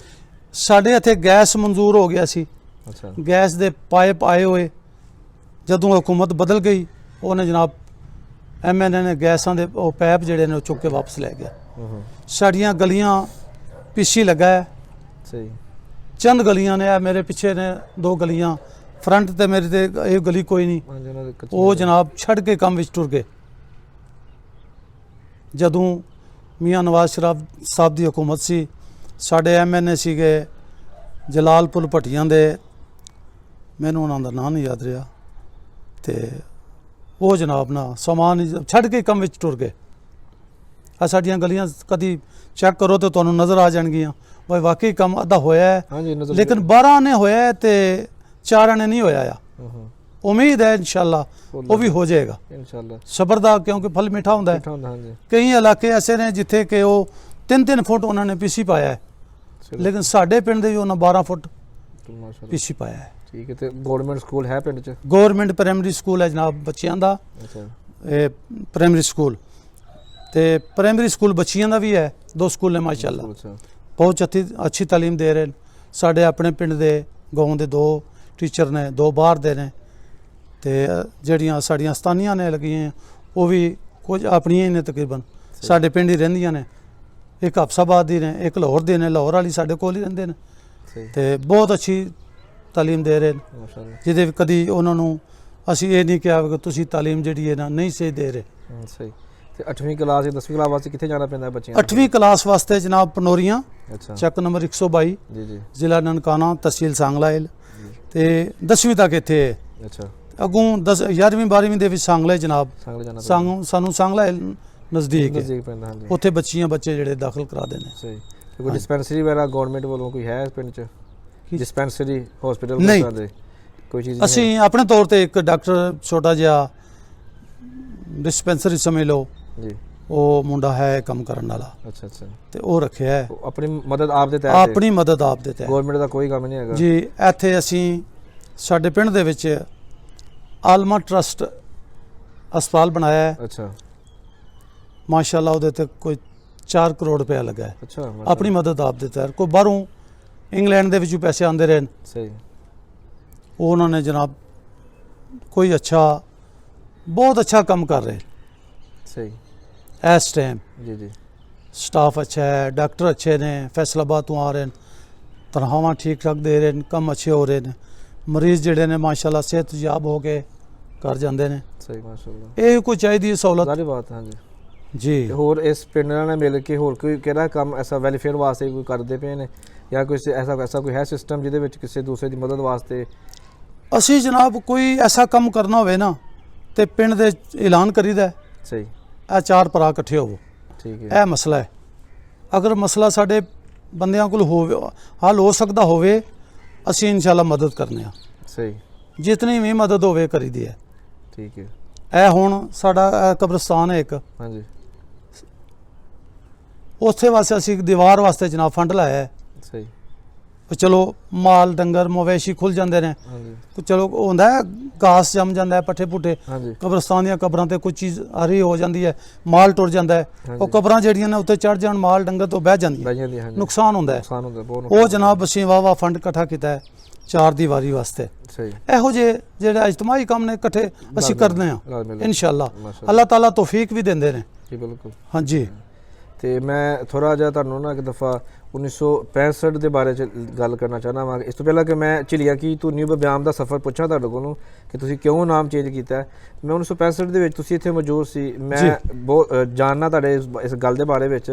[SPEAKER 2] ਸਾਡੇ ਇੱਥੇ ਗੈਸ ਮਨਜ਼ੂਰ ਹੋ ਗਿਆ ਸੀ,
[SPEAKER 1] ਅੱਛਾ
[SPEAKER 2] ਗੈਸ ਦੇ ਪਾਈਪ ਆਏ ਹੋਏ, ਜਦੋਂ ਹੁਕੂਮਤ ਬਦਲ ਗਈ ਉਹਨੇ ਜਨਾਬ MNA ਨੇ ਗੈਸਾਂ ਦੇ ਉਹ ਪਾਈਪ ਜਿਹੜੇ ਨੇ ਉਹ ਚੁੱਕ ਕੇ ਵਾਪਸ ਲੈ ਗਿਆ। ਸਾਡੀਆਂ ਗਲੀਆਂ ਪਿੱਛੇ ਲੱਗਾ ਹੈ,
[SPEAKER 1] ਸਹੀ
[SPEAKER 2] ਚੰਦ ਗਲੀਆਂ ਨੇ, ਮੇਰੇ ਪਿੱਛੇ ਨੇ 2 ਗਲੀਆਂ, ਫਰੰਟ ਤੇ ਮੇਰੇ ਤੇ ਇਹ ਗਲੀ ਕੋਈ ਨਹੀਂ।
[SPEAKER 1] ਹਾਂਜੀ, ਉਹਨਾਂ ਦੇ ਕੱਚੇ
[SPEAKER 2] ਉਹ ਜਨਾਬ ਛੱਡ ਕੇ ਕੰਮ ਵਿੱਚ ਟੁਰ ਗਏ। ਜਦੋਂ ਮੀਆਂ ਨਵਾਜ਼ ਸ਼ਰੀਫ ਸਾਹਿਬ ਦੀ ਹੁਕੂਮਤ ਸੀ, ਸਾਡੇ MNA ਸੀਗੇ ਜਲਾਲਪੁਰ ਭੱਟੀਆਂ ਦੇ, ਮੈਨੂੰ ਉਹਨਾਂ ਦਾ ਨਾਂ ਨਹੀਂ ਯਾਦ ਰਿਹਾ, ਤੇ ਉਹ ਜਨਾਬ ਨਾ ਸਮਾਨ ਛੱਡ ਕੇ ਕੰਮ ਵਿੱਚ ਟੁਰ ਗਏ। ਆ ਸਾਡੀਆਂ ਗਲੀਆਂ ਕਦੀ ਚੈੱਕ ਕਰੋ ਤੇ ਤੁਹਾਨੂੰ ਨਜ਼ਰ ਆ ਜਾਣਗੀਆਂ ਬਈ ਵਾਕਈ ਕੰਮ ਅੱਧਾ ਹੋਇਆ ਹੈ,
[SPEAKER 1] ਹਾਂਜੀ ਨਜ਼ਰ
[SPEAKER 2] ਲੇਕਿਨ 12 ਨੇ ਹੋਇਆ ਹੈ ਤੇ 4 ਨੇ ਨਹੀਂ ਹੋਇਆ ਆ। ਉਮੀਦ ਹੈ ਇਨਸ਼ਾਅੱਲਾ ਉਹ ਵੀ ਹੋ ਜਾਏਗਾ
[SPEAKER 1] ਇਨਸ਼ਾਅੱਲਾ।
[SPEAKER 2] ਸਬਰ ਦਾ ਕਿਉਂਕਿ ਫਲ ਮਿੱਠਾ ਹੁੰਦਾ ਹੈ।
[SPEAKER 1] ਮਿੱਠਾ ਹੁੰਦਾ, ਹਾਂਜੀ
[SPEAKER 2] ਕਈ ਇਲਾਕੇ ਐਸੇ ਨੇ ਜਿੱਥੇ ਕਿ ਉਹ 3-3 ਫੁੱਟ ਉਹਨਾਂ ਨੇ ਪੀਸੀ ਪਾਇਆ ਹੈ, ਲੇਕਿਨ ਸਾਡੇ ਪਿੰਡ ਦੇ ਵੀ ਉਹਨਾਂ 12 ਫੁੱਟ
[SPEAKER 1] ਮਾਸ਼ਾਅੱਲਾ
[SPEAKER 2] ਪੀਸੀ ਪਾਇਆ ਹੈ।
[SPEAKER 1] ਠੀਕ ਹੈ। ਤੇ ਗਵਰਨਮੈਂਟ ਸਕੂਲ ਹੈ ਪਿੰਡ 'ਚ?
[SPEAKER 2] ਗਵਰਨਮੈਂਟ ਪ੍ਰਾਇਮਰੀ ਸਕੂਲ ਹੈ ਜਨਾਬ ਬੱਚਿਆਂ ਦਾ,
[SPEAKER 1] ਅੱਛਾ
[SPEAKER 2] ਇਹ ਪ੍ਰਾਇਮਰੀ ਸਕੂਲ, ਤੇ ਪ੍ਰਾਇਮਰੀ ਸਕੂਲ ਬੱਚਿਆਂ ਦਾ ਵੀ ਹੈ, 2 ਸਕੂਲ ਨੇ ਮਾਸ਼ਾਅੱਲਾ,
[SPEAKER 1] ਅੱਛਾ
[SPEAKER 2] ਬਹੁਤ ਅੱਛੀ ਤਾਲੀਮ ਦੇ ਰਹੇ ਨੇ। ਸਾਡੇ ਆਪਣੇ ਪਿੰਡ ਦੇ ਗਾਉਂ ਦੇ 2 ਟੀਚਰ ਨੇ, 2 ਬਾਹਰ ਦੇ ਨੇ, ਤੇ ਜਿਹੜੀਆਂ ਸਾਡੀਆਂ ਸਤਾਨੀਆਂ ਨੇ ਲੱਗੀਆਂ ਉਹ ਵੀ ਕੁਝ ਆਪਣੀਆਂ ਹੀ ਨੇ, ਤਕਰੀਬਨ ਸਾਡੇ ਪਿੰਡ ਹੀ ਰਹਿੰਦੀਆਂ ਨੇ। ਇੱਕ ਹਫਸਾਬਾਦ ਦੀ ਨੇ, ਇੱਕ ਲਾਹੌਰ ਦੇ ਨੇ, ਲਾਹੌਰ ਵਾਲੀ ਸਾਡੇ ਕੋਲ ਹੀ ਰਹਿੰਦੇ ਨੇ,
[SPEAKER 1] ਸਹੀ
[SPEAKER 2] ਤੇ ਬਹੁਤ ਅੱਛੀ ਤਾਲੀਮ ਦੇ ਰਹੇ ਨੇ,
[SPEAKER 1] ਮਾਸ਼ਾਅੱਲਾ।
[SPEAKER 2] ਜਿਹਦੇ ਕਦੀ ਉਹਨਾਂ ਨੂੰ ਅਸੀਂ ਇਹ ਨਹੀਂ ਕਿਹਾ ਕਿ ਤੁਸੀਂ ਤਾਲੀਮ ਜਿਹੜੀ ਹੈ ਨਾ ਨਹੀਂ ਸਹੀ ਦੇ ਰਹੇ।
[SPEAKER 1] ਸਹੀ। ਤੇ 8ਵੀਂ ਕਲਾਸ ਜਾਂ 10ਵੀਂ ਕਲਾਸ ਵਾਸਤੇ ਕਿੱਥੇ ਜਾਣਾ ਪੈਂਦਾ ਬੱਚਿਆਂ ਨੂੰ?
[SPEAKER 2] 8ਵੀਂ ਕਲਾਸ ਵਾਸਤੇ ਜਨਾਬ ਪਨੋਰੀਆਂ,
[SPEAKER 1] ਅੱਛਾ
[SPEAKER 2] ਚੱਕ ਨੰਬਰ 122,
[SPEAKER 1] ਜੀ ਜੀ
[SPEAKER 2] ਜ਼ਿਲ੍ਹਾ ਨਨਕਾਣਾ, ਤਹਿਸੀਲ ਸਾਂਗਲਾਇਲ, ਤੇ 10ਵੀਂ ਤੱਕ ਇੱਥੇ ਹੈ।
[SPEAKER 3] ਅੱਛਾ
[SPEAKER 2] ਅੱਗੋਂ 11ਵੀਂ 12ਵੀਂ ਦੇ ਵਿੱਚ ਸਾਂਗਲੇ ਜਨਾਬ,
[SPEAKER 1] ਸੰਗਲੇ ਜਾਣਾ ਪੈਂਦਾ,
[SPEAKER 2] ਸਾਨੂੰ ਸਾਂਗਲਾਇਲ ਨਜ਼ਦੀਕ ਹੈ,
[SPEAKER 1] ਨਜ਼ਦੀਕ ਪੈਂਦਾ, ਹਾਂਜੀ
[SPEAKER 2] ਉੱਥੇ ਬੱਚੇ ਜਿਹੜੇ ਦਾਖਲ ਕਰਾ ਦੇ ਨੇ।
[SPEAKER 1] ਸਹੀ। ਤੇ ਕੋਈ ਡਿਸਪੈਂਸਰੀ ਵਗੈਰਾ ਗਵਰਨਮੈਂਟ ਵੱਲੋਂ ਕੋਈ ਹੈ ਇਸ ਪਿੰਡ 'ਚ? ਡਿਸਪੈਂਸਰੀ ਹਸਪੀਟਲ
[SPEAKER 2] ਨਹੀਂ।
[SPEAKER 1] ਦੇ ਕੋਈ ਚੀਜ਼ ਨਹੀਂ
[SPEAKER 2] ਅਸੀਂ ਆਪਣੇ ਤੌਰ ਤੇ ਇੱਕ ਡਾਕਟਰ ਛੋਟਾ ਜਿਹਾ ਡਿਸਪੈਂਸਰੀ ਸਮਝ ਲਓ,
[SPEAKER 1] ਹੈ? ਜੀ
[SPEAKER 2] ਉਹ ਮੁੰਡਾ ਹੈ ਕੰਮ ਕਰਨ ਵਾਲਾ,
[SPEAKER 1] ਅੱਛਾ ਅੱਛਾ।
[SPEAKER 2] ਤੇ ਉਹ ਰੱਖਿਆ ਹੈ,
[SPEAKER 1] ਉਹ ਆਪਣੀ ਮਦਦ ਆਪ ਦੇ ਤਹਿਤ
[SPEAKER 2] ਆਪਣੀ ਮਦਦ ਆਪ ਦੇ ਤਹਿਤ।
[SPEAKER 1] ਗਵਰਨਮੈਂਟ ਦਾ ਕੋਈ ਕੰਮ ਨਹੀਂ ਹੈਗਾ
[SPEAKER 2] ਜੀ ਇੱਥੇ ਅਸੀਂ ਸਾਡੇ ਪਿੰਡ ਦੇ ਵਿੱਚ ਆਲਮਾ ਟਰਸਟ ਹਸਪਤਾਲ ਬਣਾਇਆ ਹੈ,
[SPEAKER 1] ਅੱਛਾ
[SPEAKER 2] ਮਾਸ਼ਾਅੱਲਾ ਉਹਦੇ ਤੇ ਕੋਈ 4 ਕਰੋੜ ਰੁਪਇਆ ਲੱਗਾ ਹੈ,
[SPEAKER 1] ਅੱਛਾ ਮਾਸ਼ਾਅੱਲਾ।
[SPEAKER 2] ਆਪਣੀ ਮਦਦ ਆਪ ਦੇ ਤਹਿਤ। ਕੋਈ ਬਾਹਰੋਂ ਇੰਗਲੈਂਡ ਦੇ ਵਿੱਚੋਂ ਪੈਸੇ ਆਉਂਦੇ ਰਹੇ ਨੇ,
[SPEAKER 1] ਸਹੀ
[SPEAKER 2] ਉਹ ਉਹਨਾਂ ਨੇ ਜਨਾਬ ਕੋਈ ਬਹੁਤ ਅੱਛਾ ਕੰਮ ਕਰ ਰਹੇ
[SPEAKER 1] ਸਹੀ
[SPEAKER 2] ਇਸ ਟਾਈਮ।
[SPEAKER 1] ਜੀ ਜੀ
[SPEAKER 2] ਸਟਾਫ ਅੱਛਾ ਹੈ, ਡਾਕਟਰ ਅੱਛੇ ਨੇ, ਫੈਸਲਾਬਾਦ ਤੋਂ ਆ ਰਹੇ ਨੇ, ਤਨਖਾਹਾਂ ਠੀਕ ਠਾਕ ਦੇ ਰਹੇ ਨੇ, ਕੰਮ ਅੱਛੇ ਹੋ ਰਹੇ ਨੇ, ਮਰੀਜ਼ ਜਿਹੜੇ ਨੇ ਮਾਸ਼ਾਅੱਲਾ ਸਿਹਤਯਾਬ ਹੋ ਕੇ ਘਰ ਜਾਂਦੇ ਨੇ।
[SPEAKER 1] ਸਹੀ ਮਾਸ਼ਾਅੱਲਾ,
[SPEAKER 2] ਇਹ ਕੋਈ ਚਾਹੀਦੀ ਹੈ ਸਹੂਲਤ
[SPEAKER 1] ਸਾਰੀ ਬਾਤ ਹਾਂਜੀ।
[SPEAKER 2] ਜੀ।
[SPEAKER 1] ਤੇ ਹੋਰ ਇਸ ਪਿੰਡ ਨਾਲ ਮਿਲ ਕੇ ਹੋਰ ਕੋਈ ਕਿਹੜਾ ਕੰਮ ਐਸਾ ਵੈਲਫੇਅਰ ਵਾਸਤੇ ਕੋਈ ਕਰਦੇ ਪਏ ਨੇ, ਜਾਂ ਕੋਈ ਐਸਾ ਕੋਈ ਹੈ ਸਿਸਟਮ ਜਿਹਦੇ ਵਿੱਚ ਕਿਸੇ ਦੂਸਰੇ ਦੀ ਮਦਦ ਵਾਸਤੇ?
[SPEAKER 2] ਅਸੀਂ ਜਨਾਬ ਕੋਈ ਐਸਾ ਕੰਮ ਕਰਨਾ ਹੋਵੇ ਨਾ ਤੇ ਪਿੰਡ ਦੇ ਐਲਾਨ ਕਰੀਦਾ ਹੈ,
[SPEAKER 1] ਸਹੀ
[SPEAKER 2] ਇਹ 4 ਭਰਾ ਇਕੱਠੇ ਹੋਵੋ,
[SPEAKER 1] ਠੀਕ ਹੈ
[SPEAKER 2] ਇਹ ਮਸਲਾ ਹੈ। ਅਗਰ ਮਸਲਾ ਸਾਡੇ ਬੰਦਿਆਂ ਕੋਲ ਹੋਵੇ, ਹੱਲ ਹੋ ਸਕਦਾ ਹੋਵੇ, ਅਸੀਂ ਇਨਸ਼ਾਅੱਲਾ ਮਦਦ ਕਰਨੇ ਆ,
[SPEAKER 1] ਸਹੀ
[SPEAKER 2] ਜਿਤਨੀ ਵੀ ਮਦਦ ਹੋਵੇ ਕਰੀਦੀ ਹੈ।
[SPEAKER 1] ਠੀਕ ਹੈ
[SPEAKER 2] ਇਹ ਹੁਣ ਸਾਡਾ ਕਬਰਸਤਾਨ ਹੈ ਇੱਕ,
[SPEAKER 1] ਹਾਂਜੀ
[SPEAKER 2] ਉੱਥੇ ਵਾਸਤੇ ਅਸੀਂ ਇੱਕ ਦੀਵਾਰ ਵਾਸਤੇ ਜਨਾਬ ਫੰਡ ਲਾਇਆ ਹੈ।
[SPEAKER 1] ਸਹੀ
[SPEAKER 2] ਵੀ ਚਲੋ ਮਾਲ ਡੰਗਰ ਮਵੇਸ਼ੀ ਖੁੱਲ ਜਾਂਦੇ ਨੇ,
[SPEAKER 1] ਹਾਂਜੀ
[SPEAKER 2] ਚਲੋ ਉਹ ਹੁੰਦਾ ਹੈ ਘਾਸ ਜੰਮ ਜਾਂਦਾ ਹੈ, ਪੱਠੇ ਪੁੱਠੇ,
[SPEAKER 1] ਹਾਂਜੀ
[SPEAKER 2] ਕਬਰਸਤਾਨ ਦੀਆਂ ਕਬਰਾਂ ਤੇ ਕੋਈ ਚੀਜ਼ ਹਰੀ ਹੋ ਜਾਂਦੀ ਹੈ, ਮਾਲ ਟੁਰ ਜਾਂਦਾ ਹੈ, ਉਹ
[SPEAKER 1] ਹਾਂਜੀ।
[SPEAKER 2] ਕਬਰਾਂ ਜਿਹੜੀਆਂ ਨੇ ਉੱਤੇ ਚੜ ਜਾਣ, ਮਾਲ ਡੰਗਰ ਤੋਂ ਬਹਿ ਜਾਂਦੀਆਂ,
[SPEAKER 1] ਬਾਈਆਂ ਦੀ ਹਾਂਜੀ
[SPEAKER 2] ਨੁਕਸਾਨ ਹੁੰਦਾ ਹੈ।
[SPEAKER 1] ਨੁਕਸਾਨ ਹੁੰਦਾ ਬਹੁਤ
[SPEAKER 2] ਉਹ ਜਨਾਬ ਅਸੀਂ ਵਾਵਾ ਫੰਡ ਇਕੱਠਾ ਕੀਤਾ ਹੈ 4 ਦੀਵਾਰੀ ਵਾਸਤੇ।
[SPEAKER 1] ਸਹੀ
[SPEAKER 2] ਇਹੋ ਜਿਹੇ ਜਿਹੜੇ ਇਜਤਮਾਹੀ ਕੰਮ ਨੇ ਇਕੱਠੇ ਅਸੀਂ ਕਰਦੇ ਹਾਂ
[SPEAKER 1] ਰਲ ਮਿਲ
[SPEAKER 2] ਇਨਸ਼ਾਅੱਲਾ।
[SPEAKER 1] ਮਾਸ਼ਾਅੱਲਾ।
[SPEAKER 2] ਅੱਲਾਹ ਤਾਲਾ ਤੌਫੀਕ ਵੀ ਦਿੰਦੇ ਨੇ।
[SPEAKER 1] ਜੀ ਬਿਲਕੁਲ।
[SPEAKER 2] ਹਾਂਜੀ
[SPEAKER 1] ਤੇ ਮੈਂ ਥੋੜਾ ਜਿਹਾ ਤੁਹਾਨੂੰ ਨਾ ਇੱਕ ਦਫਾ 1965 ਦੇ ਬਾਰੇ ਚ ਗੱਲ ਕਰਨਾ ਚਾਹੁੰਦਾ ਹਾਂ। ਇਸ ਤੋਂ ਪਹਿਲਾਂ ਕਿ ਮੈਂ ਝਿਲੀਆਂ ਕੀ ਤੋਂ ਨਿਊ ਬਿਆਮ ਦਾ ਸਫ਼ਰ ਪੁੱਛਾਂ ਤੁਹਾਡੇ ਕੋਲੋਂ ਕਿ ਤੁਸੀਂ ਕਿਉਂ ਨਾਮ ਚੇਂਜ ਕੀਤਾ ਹੈ। ਮੈਂ 1965 ਦੇ ਵਿੱਚ ਤੁਸੀਂ ਇੱਥੇ ਮੌਜੂਦ ਸੀ, ਮੈਂ ਬਹੁਤ ਜਾਣਨਾ ਤੁਹਾਡੇ ਇਸ ਗੱਲ ਦੇ ਬਾਰੇ ਵਿੱਚ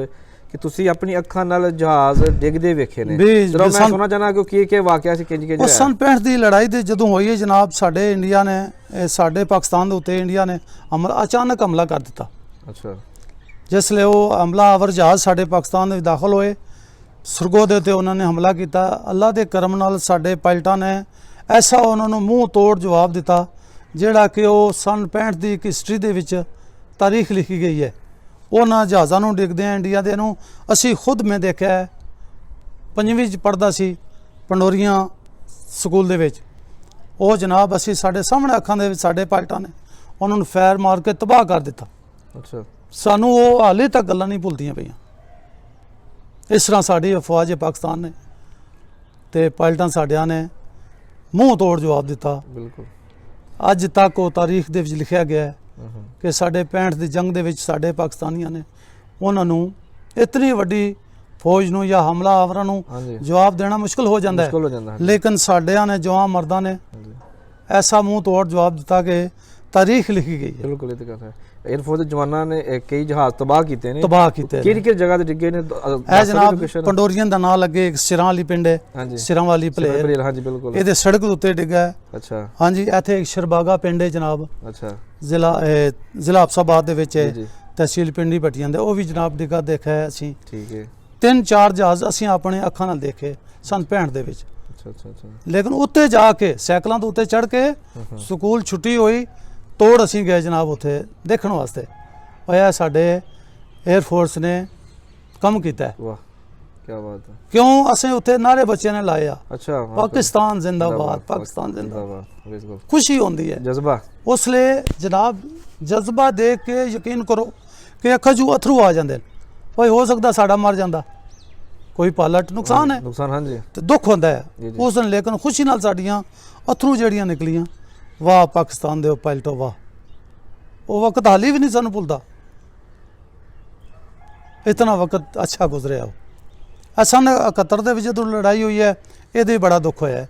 [SPEAKER 1] ਕਿ ਤੁਸੀਂ ਆਪਣੀ ਅੱਖਾਂ ਨਾਲ ਜਹਾਜ਼ ਡਿੱਗਦੇ ਵੇਖੇ ਨੇ। ਜਦੋਂ ਮੈਂ ਸੁਣਨਾ ਚਾਹਨਾ ਕਿ ਕੀ ਵਾਕਿਆ ਸੀ, ਕਿੰਜ
[SPEAKER 2] ਉਹ ਸਨ 65 ਦੀ ਲੜਾਈ ਦੇ ਜਦੋਂ ਹੋਈ ਹੈ ਜਨਾਬ, ਸਾਡੇ ਇੰਡੀਆ ਨੇ ਸਾਡੇ ਪਾਕਿਸਤਾਨ ਦੇ ਉੱਤੇ ਇੰਡੀਆ ਨੇ ਅਚਾਨਕ ਹਮਲਾ ਕਰ ਦਿੱਤਾ।
[SPEAKER 1] ਅੱਛਾ
[SPEAKER 2] ਜਿਸ ਲਈ ਉਹ ਹਮਲਾਵਰ ਜਹਾਜ਼ ਸਾਡੇ ਪਾਕਿਸਤਾਨ ਵਿੱਚ ਦਾਖਲ ਹੋਏ, ਸਰਗੋਦੇ ਤੇ ਉਹਨਾਂ ਨੇ ਹਮਲਾ ਕੀਤਾ। ਅੱਲਾ ਦੇ ਕਰਮ ਨਾਲ ਸਾਡੇ ਪਾਇਲਟਾਂ ਨੇ ਐਸਾ ਉਹਨਾਂ ਨੂੰ ਮੂੰਹ ਤੋੜ ਜਵਾਬ ਦਿੱਤਾ ਜਿਹੜਾ ਕਿ ਉਹ ਸਨ 65 ਦੀ ਇੱਕ ਹਿਸਟਰੀ ਦੇ ਵਿੱਚ ਤਾਰੀਖ ਲਿਖੀ ਗਈ ਹੈ। ਉਹਨਾਂ ਜਹਾਜ਼ਾਂ ਨੂੰ ਡਿੱਗਦੇ ਆ ਇੰਡੀਆ ਦੇ ਨੂੰ ਅਸੀਂ ਖੁਦ ਮੈਂ ਦੇਖਿਆ ਹੈ, 5ਵੀਂ 'ਚ ਪੜ੍ਹਦਾ ਸੀ, ਪੰਡੋਰੀਆਂ ਸਕੂਲ ਦੇ ਵਿੱਚ, ਉਹ ਜਨਾਬ ਅਸੀਂ ਸਾਡੇ ਸਾਹਮਣੇ ਅੱਖਾਂ ਦੇ ਵਿੱਚ ਸਾਡੇ ਪਾਇਲਟਾਂ ਨੇ ਉਹਨਾਂ ਨੂੰ ਫਾਇਰ ਮਾਰ ਕੇ ਤਬਾਹ ਕਰ ਦਿੱਤਾ।
[SPEAKER 1] ਅੱਛਾ,
[SPEAKER 2] ਸਾਨੂੰ ਉਹ ਹਾਲੇ ਤੱਕ ਗੱਲਾਂ ਨਹੀਂ ਭੁੱਲਦੀਆਂ ਪਈਆਂ। ਇਸ ਤਰ੍ਹਾਂ ਸਾਡੀ ਅਫਵਾਜ ਪਾਕਿਸਤਾਨ ਨੇ ਤੇ ਪਾਇਲਟਾਂ ਸਾਡਿਆਂ ਨੇ ਮੂੰਹ ਤੋੜ ਜਵਾਬ ਦਿੱਤਾ।
[SPEAKER 1] ਬਿਲਕੁਲ।
[SPEAKER 2] ਅੱਜ ਤੱਕ ਉਹ ਤਾਰੀਖ ਦੇ ਵਿੱਚ ਲਿਖਿਆ ਗਿਆ ਹੈ ਕਿ ਸਾਡੇ 65 ਦੀ ਜੰਗ ਦੇ ਵਿੱਚ ਸਾਡੇ ਪਾਕਿਸਤਾਨੀਆਂ ਨੇ ਉਹਨਾਂ ਨੂੰ ਇਤਨੀ ਵੱਡੀ ਫੌਜ ਨੂੰ ਜਾਂ ਹਮਲਾਵਰਾਂ ਨੂੰ
[SPEAKER 1] ਹਾਂਜੀ,
[SPEAKER 2] ਜਵਾਬ ਦੇਣਾ ਮੁਸ਼ਕਲ ਹੋ ਜਾਂਦਾ
[SPEAKER 1] ਮੁਸ਼ਕਲ ਹੋ
[SPEAKER 2] ਹੈ,
[SPEAKER 1] ਜਾਂਦਾ ਹੈ।
[SPEAKER 2] ਲੇਕਿਨ ਸਾਡਿਆਂ ਨੇ ਜਵਾਨ ਮਰਦਾਂ ਨੇ
[SPEAKER 1] ਹਾਂਜੀ,
[SPEAKER 2] ਐਸਾ ਮੂੰਹ ਤੋੜ ਜਵਾਬ ਦਿੱਤਾ ਕਿ ਤਾਰੀਖ ਲਿਖੀ ਗਈ ਹੈ।
[SPEAKER 1] ਬਿਲਕੁਲ ਇਹ ਤਾਂ ਗੱਲ ਹੈ। 에ਅਰਫੋਰਸ ਦੇ ਜਵਾਨਾਂ ਨੇ ਕਈ ਜਹਾਜ਼ ਤਬਾਹ ਕੀਤੇ ਨੇ।
[SPEAKER 2] ਤਬਾਹ ਕੀਤੇ
[SPEAKER 1] ਕਿਹੜੀ ਕਿਹੜੀ ਜਗ੍ਹਾ ਤੇ ਡਿੱਗੇ ਨੇ?
[SPEAKER 2] ਇਹ ਜਨਾਬ ਪੰਡੋਰੀਆਂ ਦਾ ਨਾਂ ਲੱਗੇ, ਇੱਕ ਸਿਰਾਂ ਵਾਲੀ ਪਿੰਡ ਹੈ,
[SPEAKER 1] ਹਾਂਜੀ,
[SPEAKER 2] ਸਿਰਾਂ ਵਾਲੀ ਭਲੇਰ,
[SPEAKER 1] ਹਾਂਜੀ ਬਿਲਕੁਲ।
[SPEAKER 2] ਇਹਦੇ ਸੜਕ ਦੇ ਉੱਤੇ ਡਿੱਗਾ ਹੈ।
[SPEAKER 1] ਅੱਛਾ
[SPEAKER 2] ਹਾਂਜੀ, ਇੱਥੇ ਇੱਕ ਸ਼ਰਬਾਗਾ ਪਿੰਡ ਹੈ ਜਨਾਬ,
[SPEAKER 1] ਅੱਛਾ
[SPEAKER 2] ਜ਼ਿਲ੍ਹਾ ਅਫਸਾਬਾਦ ਦੇ ਵਿੱਚ ਹੈ,
[SPEAKER 1] ਜੀ,
[SPEAKER 2] ਤਹਿਸੀਲ ਪਿੰਡੀ ਭੱਟੀਆਂ ਦੇ, ਉਹ ਵੀ ਜਨਾਬ ਡਿੱਗਾ ਦੇਖਿਆ ਹੈ ਅਸੀਂ।
[SPEAKER 1] ਠੀਕ ਹੈ।
[SPEAKER 2] 3-4 ਜਹਾਜ਼ ਅਸੀਂ ਆਪਣੇ ਅੱਖਾਂ ਨਾਲ ਦੇਖੇ ਸਨ 65 ਦੇ ਵਿੱਚ।
[SPEAKER 1] ਅੱਛਾ ਅੱਛਾ ਅੱਛਾ।
[SPEAKER 2] ਲੇਕਿਨ ਉੱਤੇ ਜਾ ਕੇ ਸਾਈਕਲਾਂ ਤੋਂ ਉੱਤੇ ਚੜ੍ਹ ਕੇ ਸਕੂਲ ਛੁੱਟੀ ਹੋਈ ਤੋੜ ਅਸੀਂ ਗਏ ਜਨਾਬ ਉੱਥੇ ਦੇਖਣ ਵਾਸਤੇ। ਹੋਇਆ ਸਾਡੇ 에ਅਰ ਫੋਰਸ ਨੇ ਕੰਮ ਕੀਤਾ ਹੈ।
[SPEAKER 1] ਵਾਹ ਕੀ ਬਾਤ ਹੈ।
[SPEAKER 2] ਕਿਉਂ ਅਸੀਂ ਉੱਥੇ ਨਾਰੇ ਬੱਚਿਆਂ ਨੇ ਲਾਏ ਆ,
[SPEAKER 1] ਅੱਛਾ
[SPEAKER 2] ਪਾਕਿਸਤਾਨ ਜ਼ਿੰਦਾਬਾਦ, ਪਾਕਿਸਤਾਨ ਜ਼ਿੰਦਾਬਾਦ।
[SPEAKER 1] ਬਿਲਕੁਲ
[SPEAKER 2] ਖੁਸ਼ੀ ਹੁੰਦੀ ਹੈ
[SPEAKER 1] ਜਜ਼ਬਾ।
[SPEAKER 2] ਉਸ ਲਈ ਜਨਾਬ ਜਜ਼ਬਾ ਦੇਖ ਕੇ ਯਕੀਨ ਕਰੋ ਕਿ ਅੱਖਾਂ 'ਚੋਂ ਅਥਰੂ ਆ ਜਾਂਦੇ ਨੇ। ਭਾਈ ਹੋ ਸਕਦਾ ਸਾਡਾ ਮਰ ਜਾਂਦਾ, ਕੋਈ ਪਾਲਟ ਨੁਕਸਾਨ ਹੈ
[SPEAKER 1] ਨੁਕਸਾਨ, ਹਾਂਜੀ
[SPEAKER 2] ਤੇ ਦੁੱਖ ਹੁੰਦਾ ਹੈ
[SPEAKER 1] ਜੀ, ਜੀ।
[SPEAKER 2] ਉਸ ਦਿਨ, ਲੇਕਿਨ ਖੁਸ਼ੀ ਨਾਲ ਸਾਡੀਆਂ ਅਥਰੂ ਜਿਹੜੀਆਂ ਨਿਕਲੀਆਂ। ਵਾਹ ਪਾਕਿਸਤਾਨ ਦੇ ਉਹ ਪਾਇਲਟੋ ਵਾਹ, ਉਹ ਵਕਤ ਹਾਲੀ ਵੀ ਨਹੀਂ ਸਾਨੂੰ ਭੁੱਲਦਾ। ਇਤਨਾ ਵਕਤ ਅੱਛਾ ਗੁਜ਼ਰਿਆ ਉਹ। ਸਨ 71 ਦੇ ਵਿੱਚ ਜਦੋਂ ਲੜਾਈ ਹੋਈ ਹੈ ਇਹਦੇ ਬੜਾ ਦੁੱਖ ਹੋਇਆ ਹੈ,